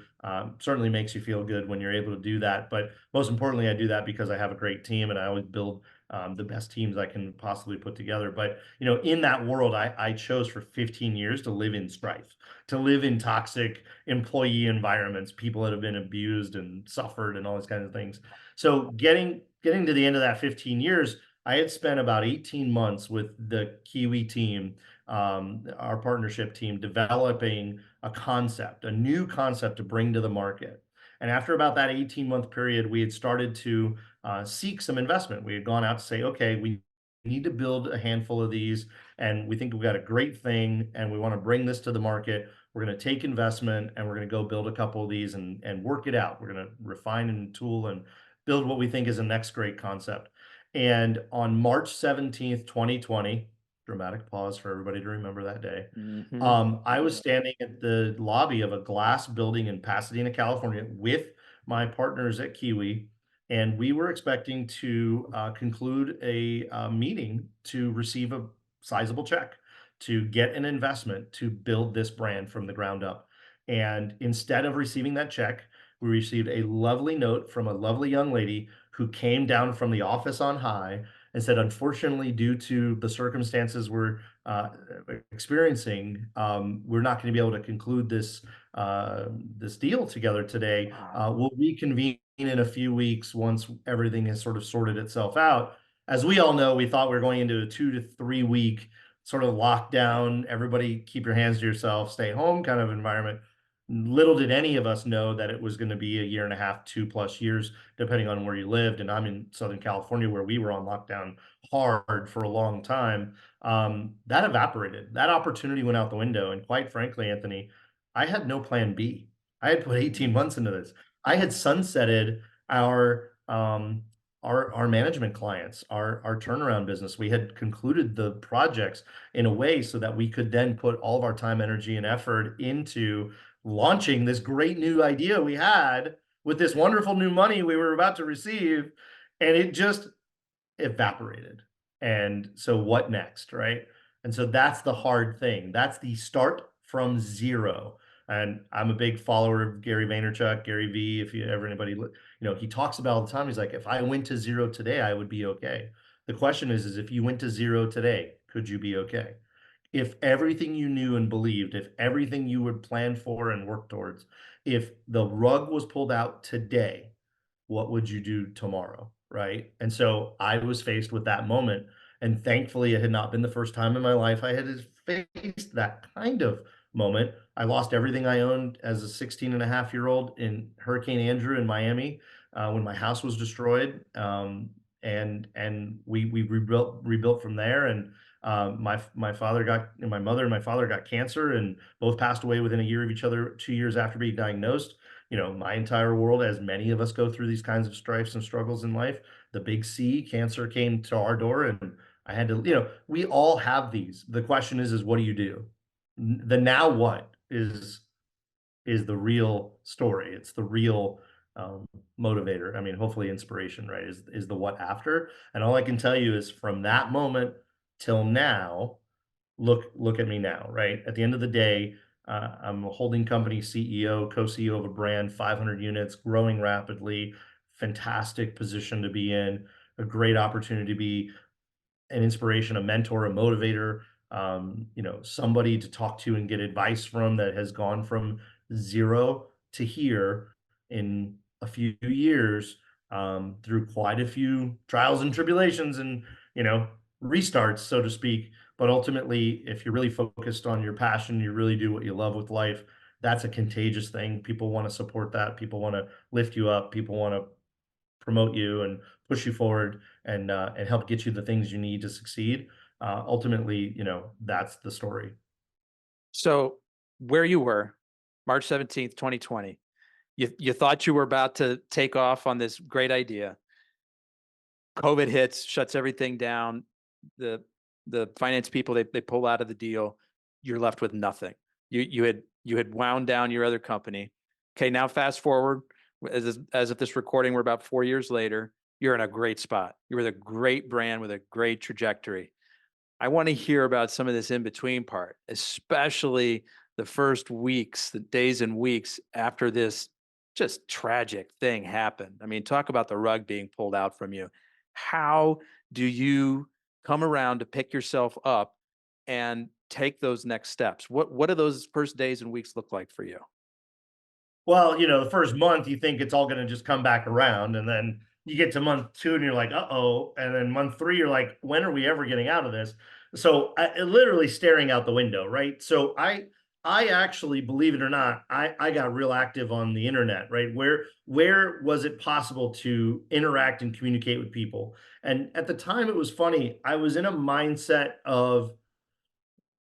Speaker 3: Certainly makes you feel good when you're able to do that. But most importantly, I do that because I have a great team and I always build the best teams I can possibly put together. But in that world, I chose for 15 years to live in strife, to live in toxic employee environments, people that have been abused and suffered and all these kinds of things. So getting to the end of that 15 years, I had spent about 18 months with the Kiwi team, our partnership team, developing a new concept to bring to the market. And after about that 18-month period, we had started to seek some investment. We had gone out to say, okay, we need to build a handful of these, and we think we've got a great thing, and we want to bring this to the market. We're going to take investment, and we're going to go build a couple of these and work it out. We're going to refine and tool and build what we think is the next great concept. And on March 17th, 2020, dramatic pause for everybody to remember that day,
Speaker 2: Mhm.
Speaker 3: I was standing at the lobby of a glass building in Pasadena, California, with my partners at Kiwi, and we were expecting to conclude a meeting to receive a sizable check to get an investment to build this brand from the ground up. And instead of receiving that check, we received a lovely note from a lovely young lady who came down from the office on high and said, unfortunately, due to the circumstances we're experiencing, we're not going to be able to conclude this deal together today.
Speaker 2: Wow.
Speaker 3: We'll reconvene in a few weeks once everything has sort of sorted itself out. As we all know, we thought we were going into a 2 to 3 week sort of lockdown, everybody keep your hands to yourself, stay home kind of environment. Little did any of us know that it was going to be a year and a half, 2+ years, depending on where you lived. And I'm in Southern California, where we were on lockdown hard for a long time. That evaporated. That opportunity went out the window. And quite frankly, Anthony, I had no plan B. I had put 18 months into this. I had sunsetted our management clients, our turnaround business. We had concluded the projects in a way so that we could then put all of our time, energy, and effort into launching this great new idea we had with this wonderful new money we were about to receive, and it just evaporated. And so what next, right? And so that's the hard thing. That's the start from zero. And I'm a big follower of Gary Vaynerchuk, Gary V. If you ever anybody, he talks about all the time. He's like, if I went to zero today, I would be okay. The question is if you went to zero today, could you be okay? If everything you knew and believed, if everything you would plan for and work towards, if the rug was pulled out today, what would you do tomorrow? Right. And so I was faced with that moment. And thankfully, it had not been the first time in my life I had faced that kind of moment. I lost everything I owned as a 16 and a half year old in Hurricane Andrew in Miami, when my house was destroyed. And we rebuilt from there. And my father got, and my mother and my father got cancer, and both passed away within a year of each other, 2 years after being diagnosed. My entire world, as many of us go through these kinds of strifes and struggles in life, the big C, cancer, came to our door, and I had to, we all have these. The question is what do you do? The now what is the real story. It's the real motivator. I mean, hopefully inspiration, right? Is the what after. And all I can tell you is from that moment till now, look at me now, right? At the end of the day, I'm a holding company CEO, co-CEO of a brand, 500 units, growing rapidly, fantastic position to be in, a great opportunity to be an inspiration, a mentor, a motivator, somebody to talk to and get advice from that has gone from zero to here in a few years, through quite a few trials and tribulations and, restarts, so to speak. But ultimately, if you're really focused on your passion, you really do what you love with life, that's a contagious thing. People want to support that. People want to lift you up. People want to promote you and push you forward and help get you the things you need to succeed. Ultimately, that's the story.
Speaker 2: So where you were, March 17th, 2020, you thought you were about to take off on this great idea. COVID hits, shuts everything down. The finance people, they pull out of the deal. You're left with nothing. You had wound down your other company. Okay, now fast forward, as of this recording, we're about 4 years later. You're in a great spot. You're with a great brand with a great trajectory. I want to hear about some of this in between part, especially the first weeks, the days and weeks after this just tragic thing happened. I mean, talk about the rug being pulled out from you. How do you come around to pick yourself up and take those next steps? What do those first days and weeks look like for you?
Speaker 3: Well, the first month you think it's all going to just come back around, and then you get to month two and you're like, uh-oh. And then month three, you're like, when are we ever getting out of this? So literally staring out the window, right? So I actually, believe it or not, I got real active on the internet, right? Where was it possible to interact and communicate with people? And at the time, it was funny. I was in a mindset of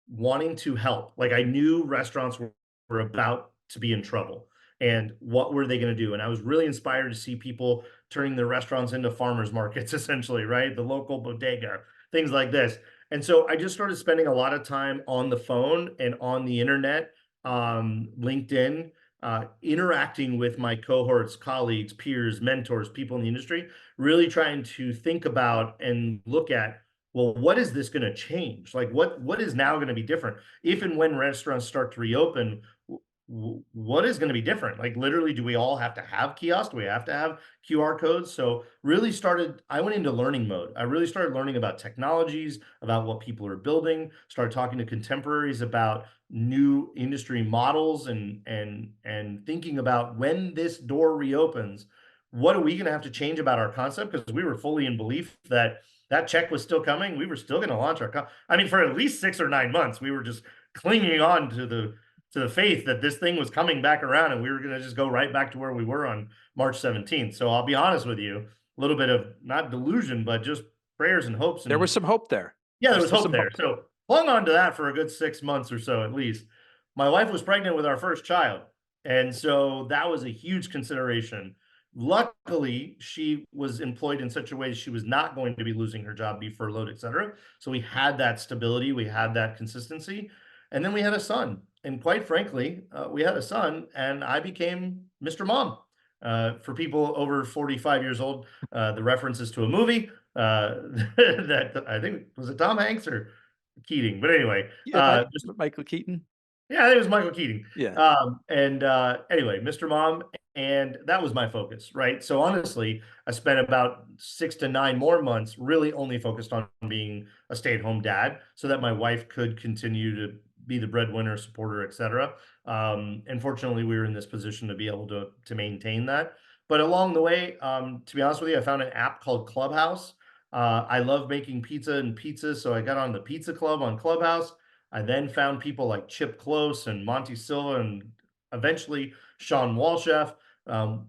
Speaker 3: wanting to help. Like, I knew restaurants were about to be in trouble, and what were they going to do? And I was really inspired to see people turning their restaurants into farmers markets, essentially, right? The local bodega, things like this. And so I just started spending a lot of time on the phone and on the internet, LinkedIn, interacting with my cohorts, colleagues, peers, mentors, people in the industry, really trying to think about and look at, well, what is this going to change? Like, what is now going to be different? If and when restaurants start to reopen, what is going to be different? Like, literally, do we all have to have kiosks? Do we have to have QR codes? So really I went into learning mode. I really started learning about technologies, about what people are building, started talking to contemporaries about new industry models, and thinking about, when this door reopens, what are we going to have to change about our concept? Because we were fully in belief that that check was still coming. We were still going to launch I mean, for at least 6 or 9 months, we were just clinging on to the faith that this thing was coming back around, and we were going to just go right back to where we were on March 17th. So I'll be honest with you, a little bit of, not delusion, but just prayers and hopes.
Speaker 2: There was
Speaker 3: And
Speaker 2: some hope there.
Speaker 3: yeah, there
Speaker 2: There's
Speaker 3: was
Speaker 2: still
Speaker 3: hope
Speaker 2: some
Speaker 3: there.
Speaker 2: hope.
Speaker 3: So hung on to that for a good 6 months or so, at least. My wife was pregnant with our first child, and so that was a huge consideration. Luckily, she was employed in such a way she was not going to be losing her job, be furloughed, et cetera. So we had that stability, we had that consistency, and then we had a son. And quite frankly, we had a son, and I became Mr. Mom. For people over 45 years old, the references to a movie that I think, was it Tom Hanks or Keating? But anyway,
Speaker 2: Yeah, Michael Keaton.
Speaker 3: yeah, I think it was Michael Keating.
Speaker 2: Yeah.
Speaker 3: Anyway, Mr. Mom, and that was my focus, right? So honestly, I spent about 6 to 9 more months really only focused on being a stay-at-home dad, so that my wife could continue to be the breadwinner, supporter, et cetera. And fortunately, we were in this position to be able to maintain that. But along the way, to be honest with you, I found an app called Clubhouse. I love making pizza, so I got on the pizza club on Clubhouse. I then found people like Chip Close and Monty Silva and eventually Sean Walchef.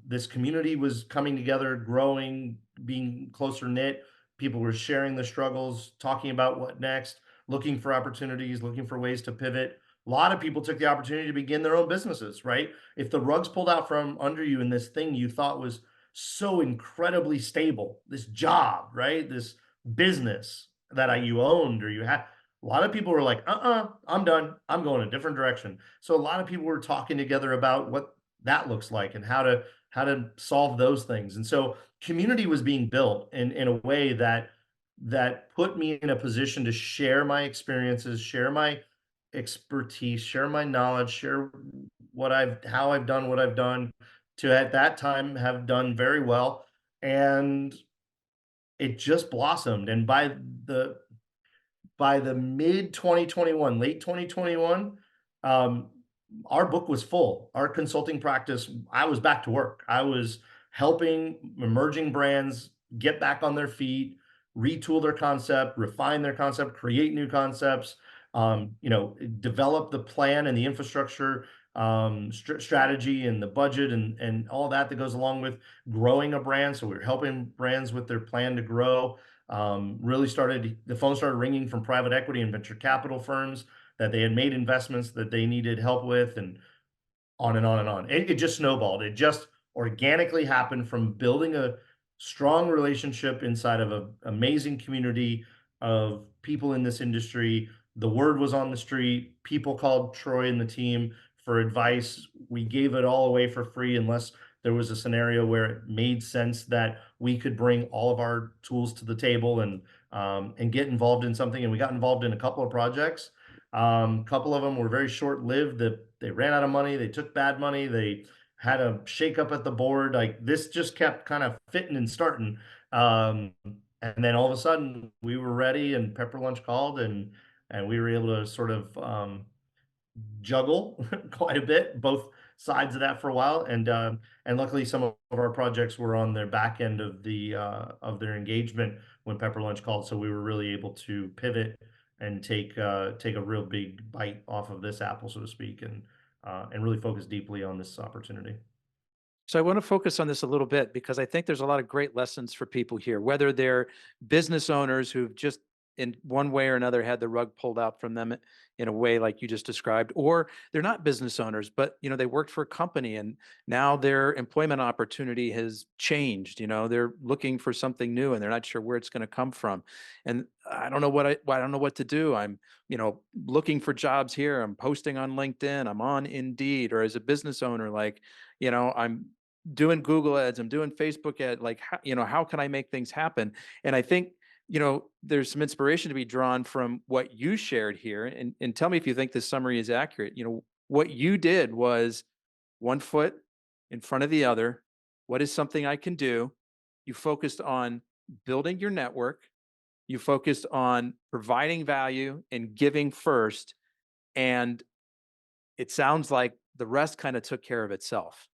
Speaker 3: This community was coming together, growing, being closer knit. People were sharing the struggles, talking about what next, looking for opportunities, looking for ways to pivot. A lot of people took the opportunity to begin their own businesses, right? If the rug's pulled out from under you in this thing you thought was so incredibly stable, this job, right? This business that you owned or you had, a lot of people were like, I'm done. I'm going a different direction. So a lot of people were talking together about what that looks like and how to solve those things. And so community was being built in a way that put me in a position to share my experiences, share my expertise, share my knowledge, share how I've done what I've done to at that time have done very well. And it just blossomed. And the by the mid 2021, late 2021, um, our book was full. Our consulting practice, I was back to work. I was helping emerging brands get back on their feet, retool their concept, refine their concept, create new concepts, develop the plan and the infrastructure, strategy and the budget and all that goes along with growing a brand. So we're helping brands with their plan to grow. The phone started ringing from private equity and venture capital firms that they had made investments that they needed help with, and on and on and on. It just snowballed. It just organically happened from building a strong relationship inside of an amazing community of people in this industry. The word was on the street. People called Troy and the team for advice. We gave it all away for free unless there was a scenario where it made sense that we could bring all of our tools to the table and get involved in something. And we got involved in a couple of projects. A couple of them were very short-lived. That they ran out of money. They took bad money. They had a shakeup at the board. Like this just kept kind of fitting and starting. And then all of a sudden we were ready, and Pepper Lunch called, and we were able to sort of juggle quite a bit, both sides of that for a while. And luckily some of our projects were on their back end of their engagement when Pepper Lunch called. So we were really able to pivot and take a real big bite off of this apple, so to speak, and really focus deeply on this opportunity.
Speaker 2: So I want to focus on this a little bit because I think there's a lot of great lessons for people here, whether they're business owners who've just in one way or another had the rug pulled out from them in a way like you just described, or they're not business owners, but they worked for a company and now their employment opportunity has changed. They're looking for something new and they're not sure where it's going to come from. And I don't know I don't know what to do. I'm looking for jobs here. I'm posting on LinkedIn. I'm on Indeed, or as a business owner, like I'm doing Google ads, I'm doing Facebook ad, like, how can I make things happen? And I think, there's some inspiration to be drawn from what you shared here. And tell me if you think this summary is accurate. What you did was one foot in front of the other. What is something I can do? You focused on building your network. You focused on providing value and giving first. And it sounds like the rest kind of took care of itself.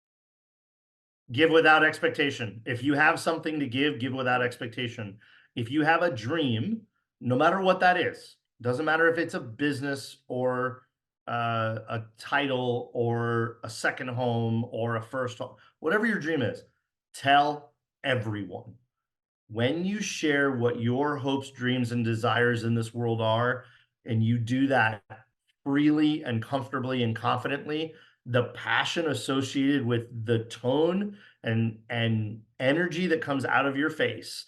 Speaker 3: Give without expectation. If you have something to give without expectation. If you have a dream, no matter what that is, doesn't matter if it's a business or a title or a second home or a first home, whatever your dream is, tell everyone. When you share what your hopes, dreams, and desires in this world are, and you do that freely and comfortably and confidently, the passion associated with the tone and energy that comes out of your face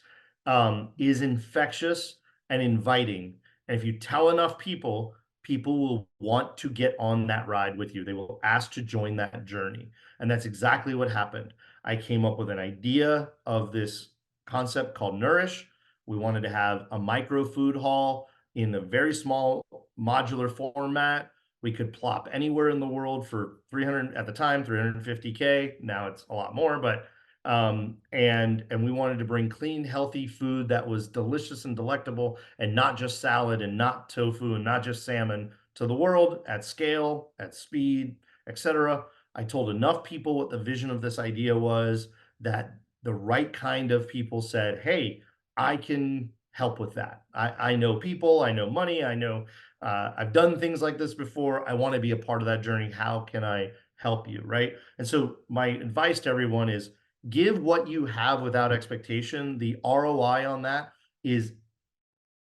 Speaker 3: is infectious and inviting. And if you tell enough people, people will want to get on that ride with you. They will ask to join that journey. And that's exactly what happened. I came up with an idea of this concept called Nourish. We wanted to have a micro food hall in a very small modular format. We could plop anywhere in the world for 300 at the time, 350K. Now it's a lot more, but and we wanted to bring clean, healthy food that was delicious and delectable, and not just salad and not tofu and not just salmon, to the world at scale, at speed, etc. I told enough people what the vision of this idea was that the right kind of people said, "Hey, I can help with that. I know people, I know money, I know I've done things like this before. I want to be a part of that journey. How can I help you? Right. And so my advice to everyone is give what you have without expectation. The ROI on that is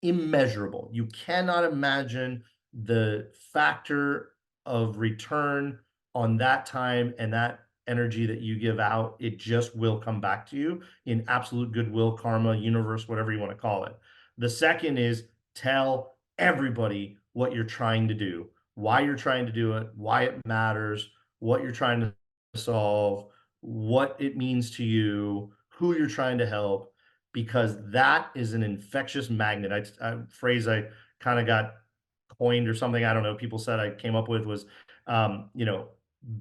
Speaker 3: immeasurable. You cannot imagine the factor of return on that time and that energy that you give out. It just will come back to you in absolute goodwill, karma, universe, whatever you want to call it. The second is tell everybody what you're trying to do, why you're trying to do it, why it matters, what you're trying to solve, what it means to you, who you're trying to help, because that is an infectious magnet. A phrase I kind of got coined or something. I don't know. People said I came up with was, you know,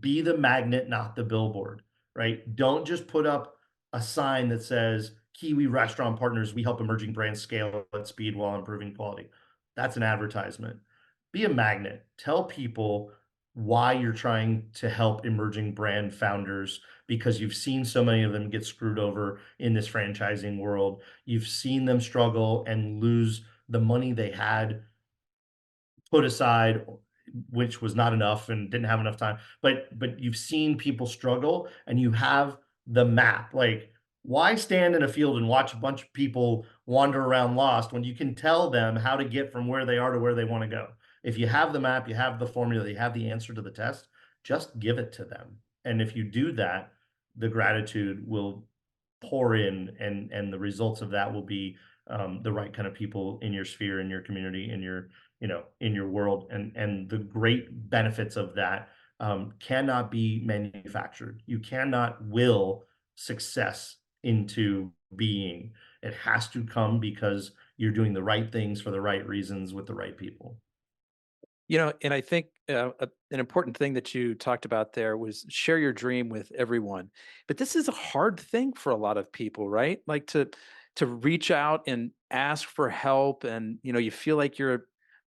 Speaker 3: be the magnet, not the billboard, right? Don't just put up a sign that says Kiwi Restaurant Partners, we help emerging brands scale at speed while improving quality. That's an advertisement. Be a magnet. Tell people why you're trying to help emerging brand founders because you've seen so many of them get screwed over in this franchising world. You've seen them struggle and lose the money they had put aside, which was not enough and didn't have enough time. But you've seen people struggle and you have the map. Like, why stand in a field and watch a bunch of people wander around lost when you can tell them how to get from where they are to where they want to go? If you have the map, you have the formula, you have the answer to the test, just give it to them. And if you do that, the gratitude will pour in and the results of that will be the right kind of people in your sphere, in your community, in your in your world, and the great benefits of that cannot be manufactured. You cannot will success into being. It has to come because you're doing the right things for the right reasons with the right people.
Speaker 2: And I think an important thing that you talked about there was share your dream with everyone. But this is a hard thing for a lot of people, right? Like to reach out and ask for help, and you feel like you're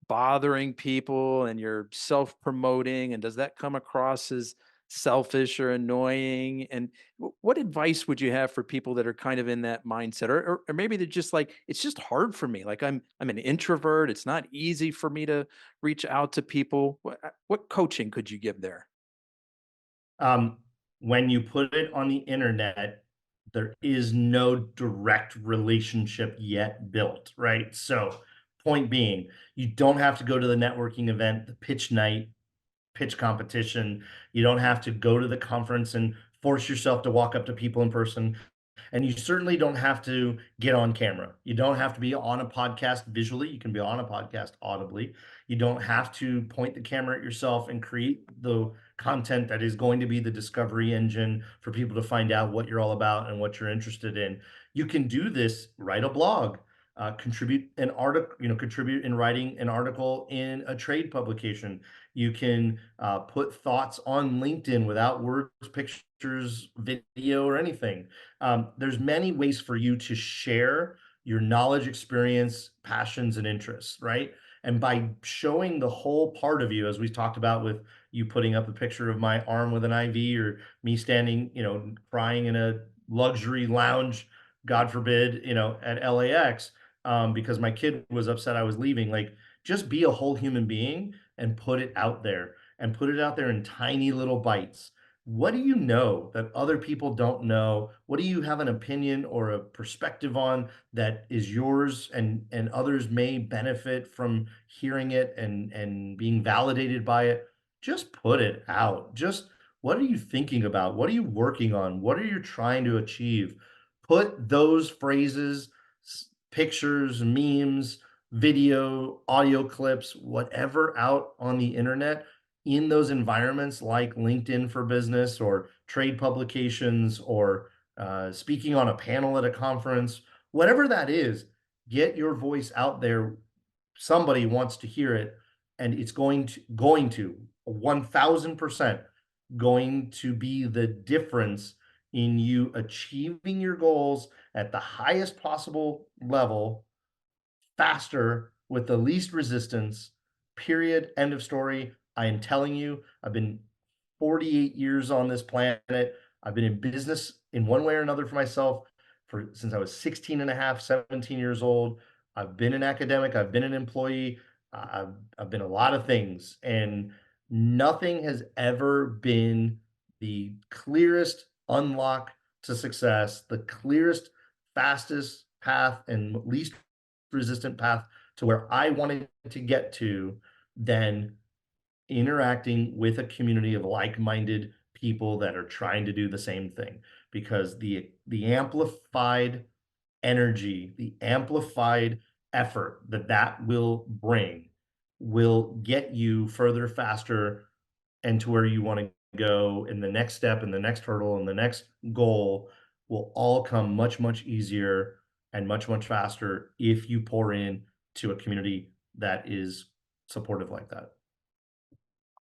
Speaker 2: bothering people and you're self-promoting, and does that come across as selfish or annoying? And what advice would you have for people that are kind of in that mindset, or maybe they're just like, it's just hard for me, like I'm an introvert, it's not easy for me to reach out to people? What coaching could you give there?
Speaker 3: Um, when you put it on the internet, there is no direct relationship yet built, right? So, point being, you don't have to go to the networking event, the pitch night, pitch competition. You don't have to go to the conference and force yourself to walk up to people in person. And you certainly don't have to get on camera. You don't have to be on a podcast visually. You can be on a podcast audibly. You don't have to point the camera at yourself and create the content that is going to be the discovery engine for people to find out what you're all about and what you're interested in. You can do this, write a blog, contribute an article, contribute in writing an article in a trade publication. You can put thoughts on LinkedIn without words, pictures, video, or anything. There's many ways for you to share your knowledge, experience, passions, and interests, right? And by showing the whole part of you, as we talked about with you putting up a picture of my arm with an IV or me standing, crying in a luxury lounge, God forbid, at LAX, because my kid was upset I was leaving. Like, just be a whole human being and put it out there and put it out there in tiny little bites. What do you know that other people don't know? What do you have an opinion or a perspective on that is yours and others may benefit from hearing it and being validated by it? Just put it out. Just what are you thinking about? What are you working on? What are you trying to achieve? Put those phrases, pictures, memes, video, audio clips, whatever out on the internet in those environments like LinkedIn for Business or trade publications or speaking on a panel at a conference, whatever that is, get your voice out there. Somebody wants to hear it, and it's going to 1000% going to be the difference in you achieving your goals at the highest possible level faster with the least resistance. Period. End of story. I am telling you, I've been 48 years on this planet. I've been in business in one way or another for myself for since I was 16 and a half, 17 years old. I've been an academic, I've been an employee, I've been a lot of things, and nothing has ever been the clearest unlock to success, the clearest, fastest path and least resistant path to where I wanted to get to than interacting with a community of like-minded people that are trying to do the same thing, because the amplified energy, the amplified effort that that will bring will get you further, faster, and to where you want to go in the next step and the next hurdle and the next goal will all come much, much easier and much, much faster if you pour in to a community that is supportive like that.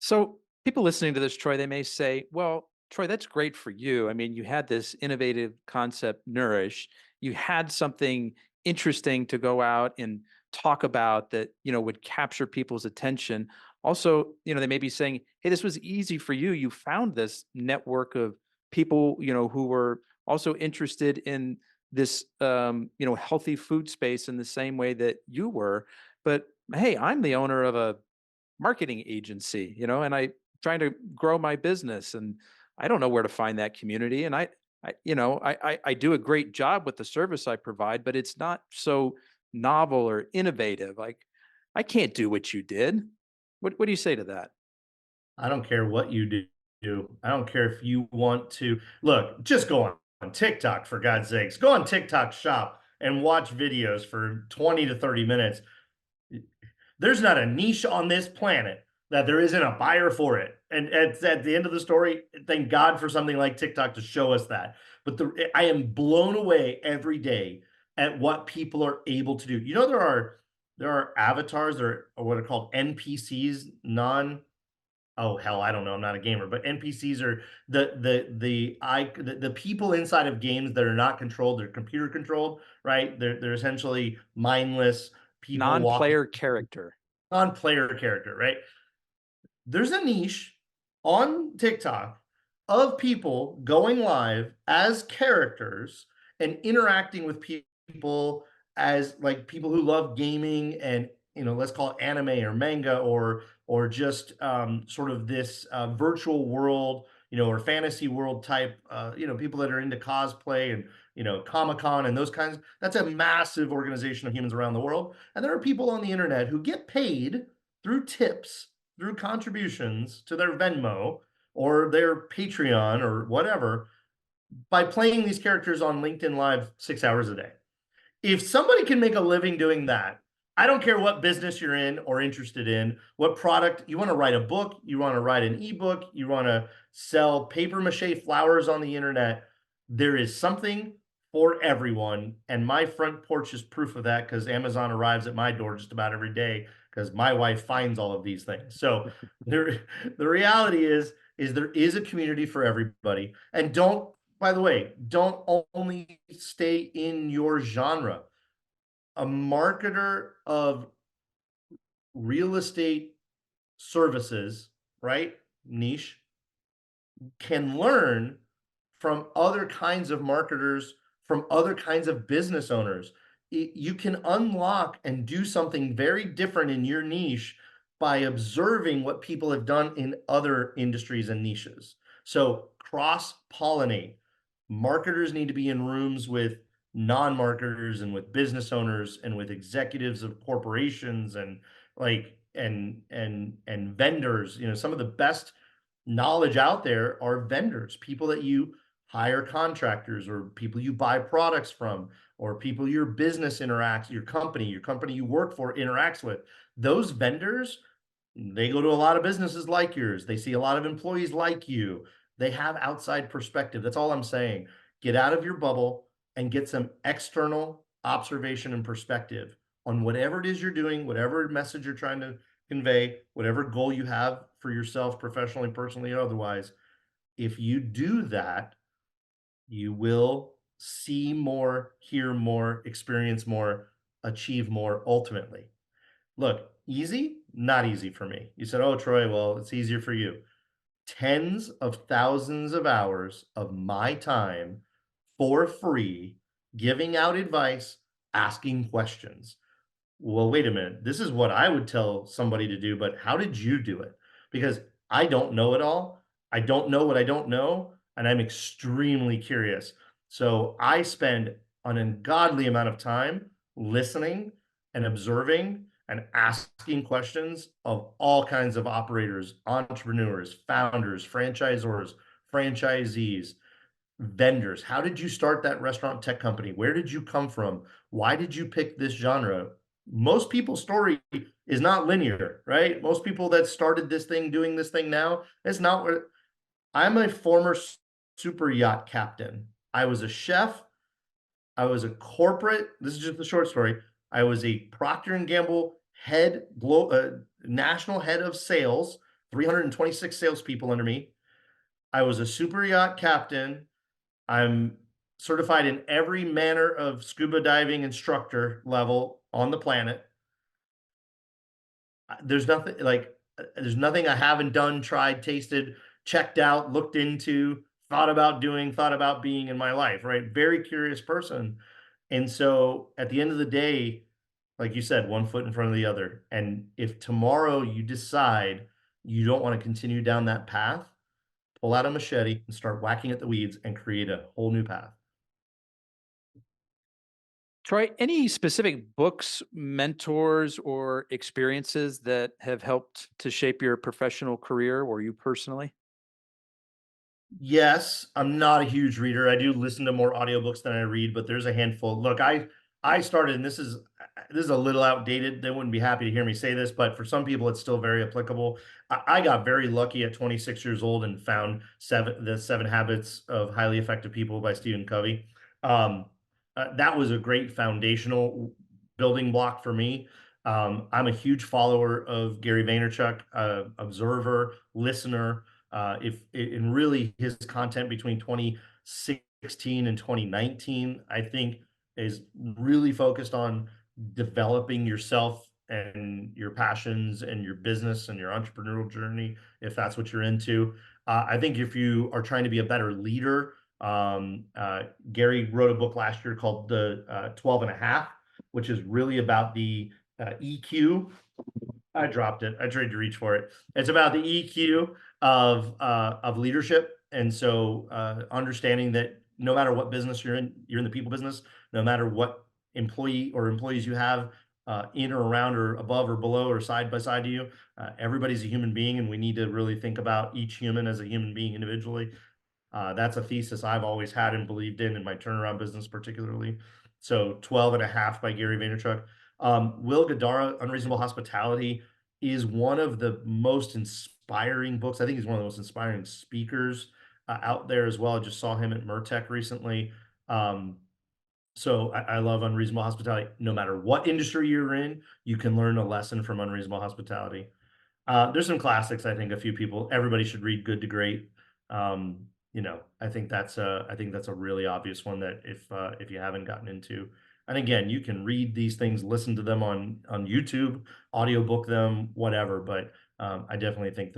Speaker 2: So people listening to this, Troy, they may say, well, Troy, that's great for you. I mean, you had this innovative concept, Nourish. You had something interesting to go out and talk about that, would capture people's attention. Also, they may be saying, hey, this was easy for you. You found this network of people, who were also interested in this, healthy food space in the same way that you were. But hey, I'm the owner of a marketing agency, and trying to grow my business, and I don't know where to find that community. And I do a great job with the service I provide, but it's not so novel or innovative. Like, I can't do what you did. What do you say to that?
Speaker 3: I don't care what you do. I don't care if you want to look, just go on TikTok for God's sakes. Go on TikTok shop and watch videos for 20 to 30 minutes. There's not a niche on this planet that there isn't a buyer for it. And at the end of the story, thank God for something like TikTok to show us that. But I am blown away every day at what people are able to do. There are avatars or what are called NPCs, non oh hell, I don't know. I'm not a gamer, but NPCs are the people inside of games that are not controlled. They're computer controlled, right? They're essentially mindless people walking
Speaker 2: Non-player character.
Speaker 3: on player character, right? There's a niche on TikTok of people going live as characters and interacting with people as like people who love gaming and let's call it anime or manga or just sort of this virtual world or fantasy world type people that are into cosplay and Comic-Con and those kinds. That's a massive organization of humans around the world, and there are people on the internet who get paid through tips, through contributions to their Venmo or their Patreon or whatever by playing these characters on LinkedIn Live 6 hours a day. If somebody can make a living doing that, I don't care what business you're in or interested in, what product you want to write a book, you want to write an ebook, you want to sell paper mache flowers on the internet. There is something for everyone. And my front porch is proof of that because Amazon arrives at my door just about every day because my wife finds all of these things. So the reality is there is a community for everybody. And by the way, don't only stay in your genre. A marketer of real estate services, right? Niche, can learn from other kinds of marketers, from other kinds of business owners. You can unlock and do something very different in your niche by observing what people have done in other industries and niches. So cross-pollinate. Marketers need to be in rooms with non-marketers and with business owners and with executives of corporations and and vendors. Some of the best knowledge out there are vendors, people that you hire, contractors, or people you buy products from, or people your business interacts, your company you work for interacts with. Those vendors, they go to a lot of businesses like yours. They see a lot of employees like you. They have outside perspective. That's all I'm saying. Get out of your bubble and get some external observation and perspective on whatever it is you're doing, whatever message you're trying to convey, whatever goal you have for yourself, professionally, personally, or otherwise. If you do that, you will see more, hear more, experience more, achieve more ultimately. Look, easy? Not easy for me. You said, oh, Troy, well, it's easier for you. Tens of thousands of hours of my time for free, giving out advice, asking questions. well, wait a minute, this is what I would tell somebody to do, but how did you do it? Because I don't know it all. I don't know what I don't know, and I'm extremely curious. So I spend an ungodly amount of time listening and observing and asking questions of all kinds of operators, entrepreneurs, founders, franchisors, franchisees, vendors. How did you start that restaurant tech company? Where did you come from? Why did you pick this genre? Most people's story is not linear, right? Most people that started this thing doing this thing now, it's not what I'm a former super yacht captain. I was a chef. I was a corporate. This is just the short story. I was a Procter and Gamble national head of sales, 326 salespeople under me. I was a super yacht captain. I'm certified in every manner of scuba diving instructor level on the planet. There's nothing I haven't done, tried, tasted, checked out, looked into, thought about doing, thought about being in my life, right? Very curious person. And so at the end of the day, like you said, one foot in front of the other. And if tomorrow you decide you don't want to continue down that path, pull out a machete and start whacking at the weeds and create a whole new path.
Speaker 2: Troy, any specific books, mentors, or experiences that have helped to shape your professional career or you personally?
Speaker 3: Yes, I'm not a huge reader. I do listen to more audiobooks than I read, but there's a handful. Look, I started, and this is a little outdated. They wouldn't be happy to hear me say this, but for some people, it's still very applicable. I got very lucky at 26 years old and found the Seven Habits of Highly Effective People by Stephen Covey. Um, that was a great foundational building block for me. I'm a huge follower of Gary Vaynerchuk, observer, listener. If and really his content between 2016 and 2019, I think is really focused on developing yourself and your passions and your business and your entrepreneurial journey, if that's what you're into. I think if you are trying to be a better leader, Gary wrote a book last year called The 12 and a half, which is really about the EQ. I dropped it. I tried to reach for it. It's about the EQ of leadership, and so understanding that no matter what business you're in the people business. No matter what employee or employees you have in or around or above or below or side by side to you, everybody's a human being, and we need to really think about each human as a human being individually. That's a thesis I've always had and believed in my turnaround business, particularly. So 12 and a half by Gary Vaynerchuk. Will Guidara, Unreasonable Hospitality, is one of the most inspiring books. I think he's one of the most inspiring speakers out there as well. I just saw him at Mertech recently. So I love Unreasonable Hospitality. No matter what industry you're in, you can learn a lesson from Unreasonable Hospitality. There's some classics. I think a few people, everybody should read Good to Great. I think that's a really obvious one that if you haven't gotten into, and again, you can read these things, listen to them on YouTube, audiobook them, whatever. But I definitely think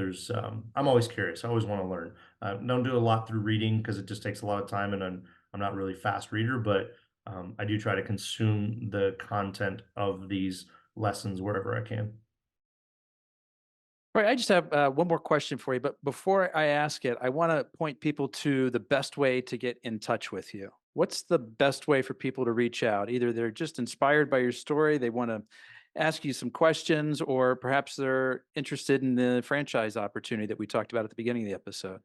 Speaker 3: I'm always curious. I always want to learn. Don't do a lot through reading because it just takes a lot of time, and I'm not really a fast reader, but I do try to consume the content of these lessons wherever I can.
Speaker 2: Right. I just have one more question for you. But before I ask it, I want to point people to the best way to get in touch with you. What's the best way for people to reach out? Either they're just inspired by your story, they want to ask you some questions, or perhaps they're interested in the franchise opportunity that we talked about at the beginning of the episode.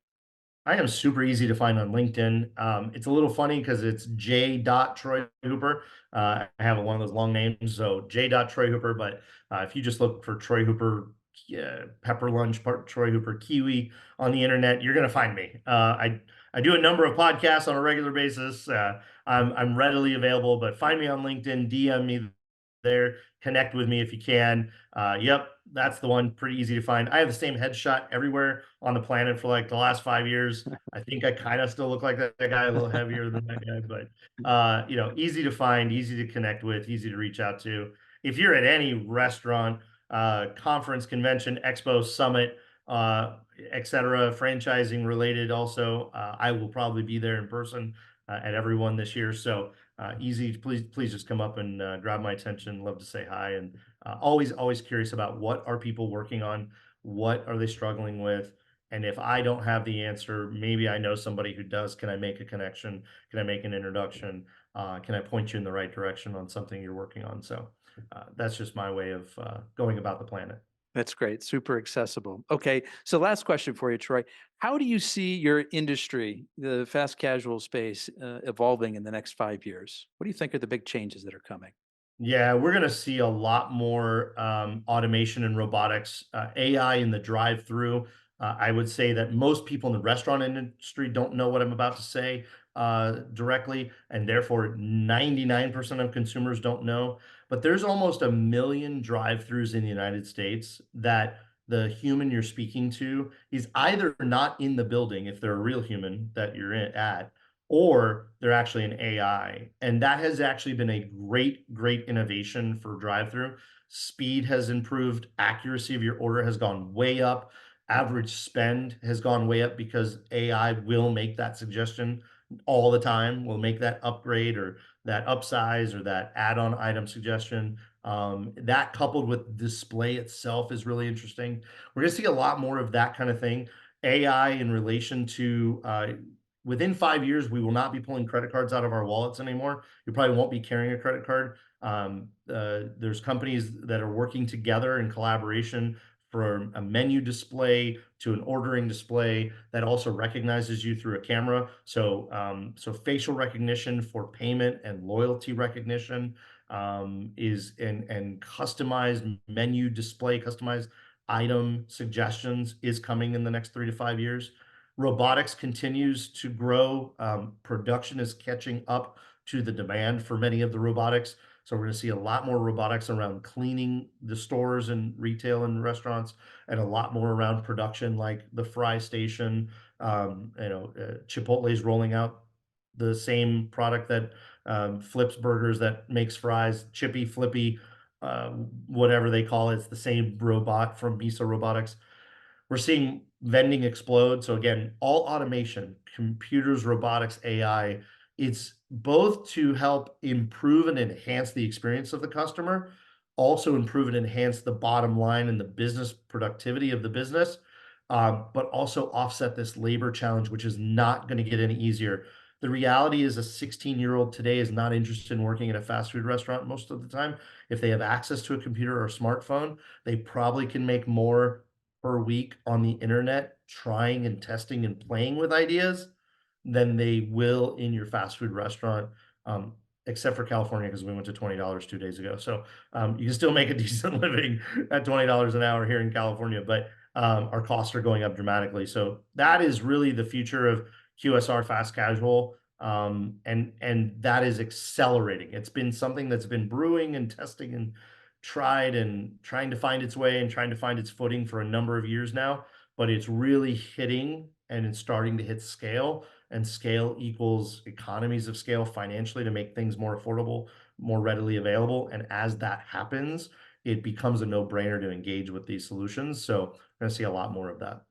Speaker 3: I am super easy to find on LinkedIn. It's a little funny because it's J. Troy Hooper. I have one of those long names, so J. Troy Hooper. But if you just look for Troy Hooper, Pepper Lunch, Troy Hooper Kiwi on the internet, you're going to find me. I do a number of podcasts on a regular basis. I'm readily available, but find me on LinkedIn, DM me there, connect with me if you can. Yep, that's the one. Pretty easy to find. I have the same headshot everywhere on the planet for like the last 5 years. I think I kind of still look like that guy, a little heavier than that guy, but easy to find, easy to connect with, easy to reach out to. If you're at any restaurant, conference, convention, expo, summit, etc., franchising related, also, I will probably be there in person at every one this year. So easy. Please just come up and grab my attention. Love to say hi, and always curious about what are people working on, what are they struggling with, and if I don't have the answer, maybe I know somebody who does. Can I make a connection? Can I make an introduction? Can I point you in the right direction on something you're working on? So that's just my way of going about the planet.
Speaker 2: That's great. Super accessible. Okay. So last question for you, Troy. How do you see your industry, the fast casual space, evolving in the next 5 years? What do you think are the big changes that are coming?
Speaker 3: Yeah, we're going to see a lot more automation and robotics, AI in the drive-through. I would say that most people in the restaurant industry don't know what I'm about to say directly, and therefore 99% of consumers don't know. But there's almost 1 million drive-throughs in the United States that the human you're speaking to is either not in the building, if they're a real human that you're at, or they're actually an AI. And that has actually been a great innovation for drive-through. Speed has improved, accuracy of your order has gone way up, average spend has gone way up because AI will make that suggestion all the time, will make that upgrade or that upsize or that add-on item suggestion. That coupled with display itself is really interesting. We're gonna see a lot more of that kind of thing. AI in relation to within 5 years, we will not be pulling credit cards out of our wallets anymore. You probably won't be carrying a credit card. There's companies that are working together in collaboration for a menu display to an ordering display that also recognizes you through a camera. So facial recognition for payment and loyalty recognition is and customized menu display, customized item suggestions is coming in the next 3 to 5 years. Robotics continues to grow. Production is catching up to the demand for many of the robotics. So we're going to see a lot more robotics around cleaning the stores and retail and restaurants, and a lot more around production, like the fry station. Chipotle is rolling out the same product that flips burgers, that makes fries, Chippy, Flippy, whatever they call it. It's the same robot from Miso Robotics. We're seeing vending explode. So again, all automation, computers, robotics, AI, it's both to help improve and enhance the experience of the customer, also improve and enhance the bottom line and the business productivity of the business, but also offset this labor challenge, which is not going to get any easier. The reality is a 16-year-old today is not interested in working at a fast food restaurant most of the time. If they have access to a computer or a smartphone, they probably can make more per week on the internet trying and testing and playing with ideas than they will in your fast food restaurant, except for California because we went to $20 2 days ago. So you can still make a decent living at $20 an hour here in California, but our costs are going up dramatically. So that is really the future of QSR fast casual. And that is accelerating. It's been something that's been brewing and testing and tried and trying to find its way and trying to find its footing for a number of years now, but it's really hitting and it's starting to hit scale, and scale equals economies of scale financially to make things more affordable, more readily available. And as that happens, it becomes a no-brainer to engage with these solutions. So we're going to see a lot more of that.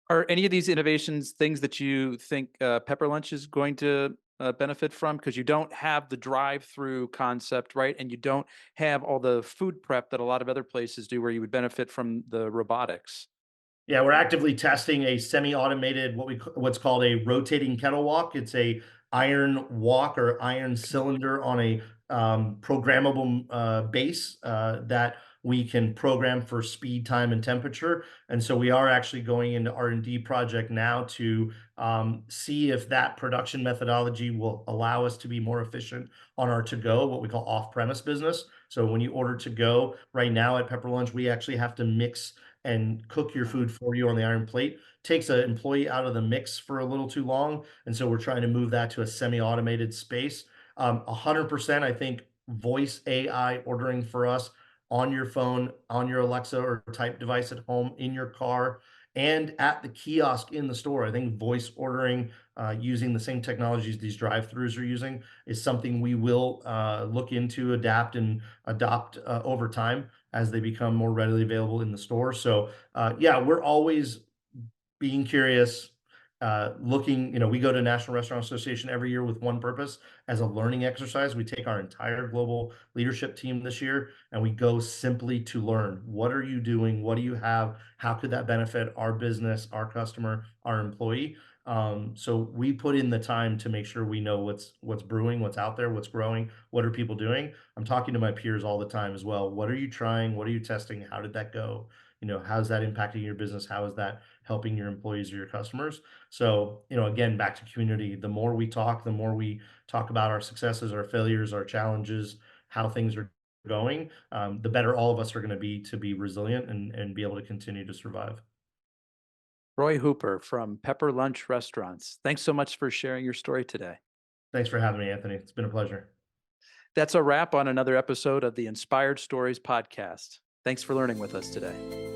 Speaker 2: Are any of these innovations things that you think Pepper Lunch is going to benefit from? Because you don't have the drive-through concept, right? And you don't have all the food prep that a lot of other places do, where you would benefit from the robotics.
Speaker 3: Yeah, we're actively testing a semi-automated, what's called a rotating kettle walk. It's a iron walk or iron cylinder on a programmable base that we can program for speed, time, and temperature. And so we are actually going into R&D project now to see if that production methodology will allow us to be more efficient on our to-go, what we call off-premise business. So when you order to go right now at Pepper Lunch, we actually have to mix and cook your food for you on the iron plate. Takes an employee out of the mix for a little too long. And so we're trying to move that to a semi-automated space. 100%, I think voice AI ordering for us on your phone, on your Alexa or type device at home, in your car, and at the kiosk in the store. I think voice ordering using the same technologies these drive-throughs are using is something we will look into, adapt, and adopt over time as they become more readily available in the store. So yeah, we're always being curious, looking, we go to National Restaurant Association every year with one purpose as a learning exercise. We take our entire global leadership team this year and we go simply to learn. What are you doing? What do you have? How could that benefit our business, our customer, our employee? So we put in the time to make sure we know what's brewing, what's out there, what's growing, what are people doing. I'm talking to my peers all the time as well. What are you trying? What are you testing? How did that go? How's that impacting your business? How is that helping your employees or your customers? So, again, back to community, the more we talk about our successes, our failures, our challenges, how things are going, the better all of us are going to be resilient and be able to continue to survive.
Speaker 2: Roy Hooper from Pepper Lunch Restaurants. Thanks so much for sharing your story today.
Speaker 3: Thanks for having me, Anthony. It's been a pleasure.
Speaker 2: That's a wrap on another episode of the Inspired Stories podcast. Thanks for learning with us today.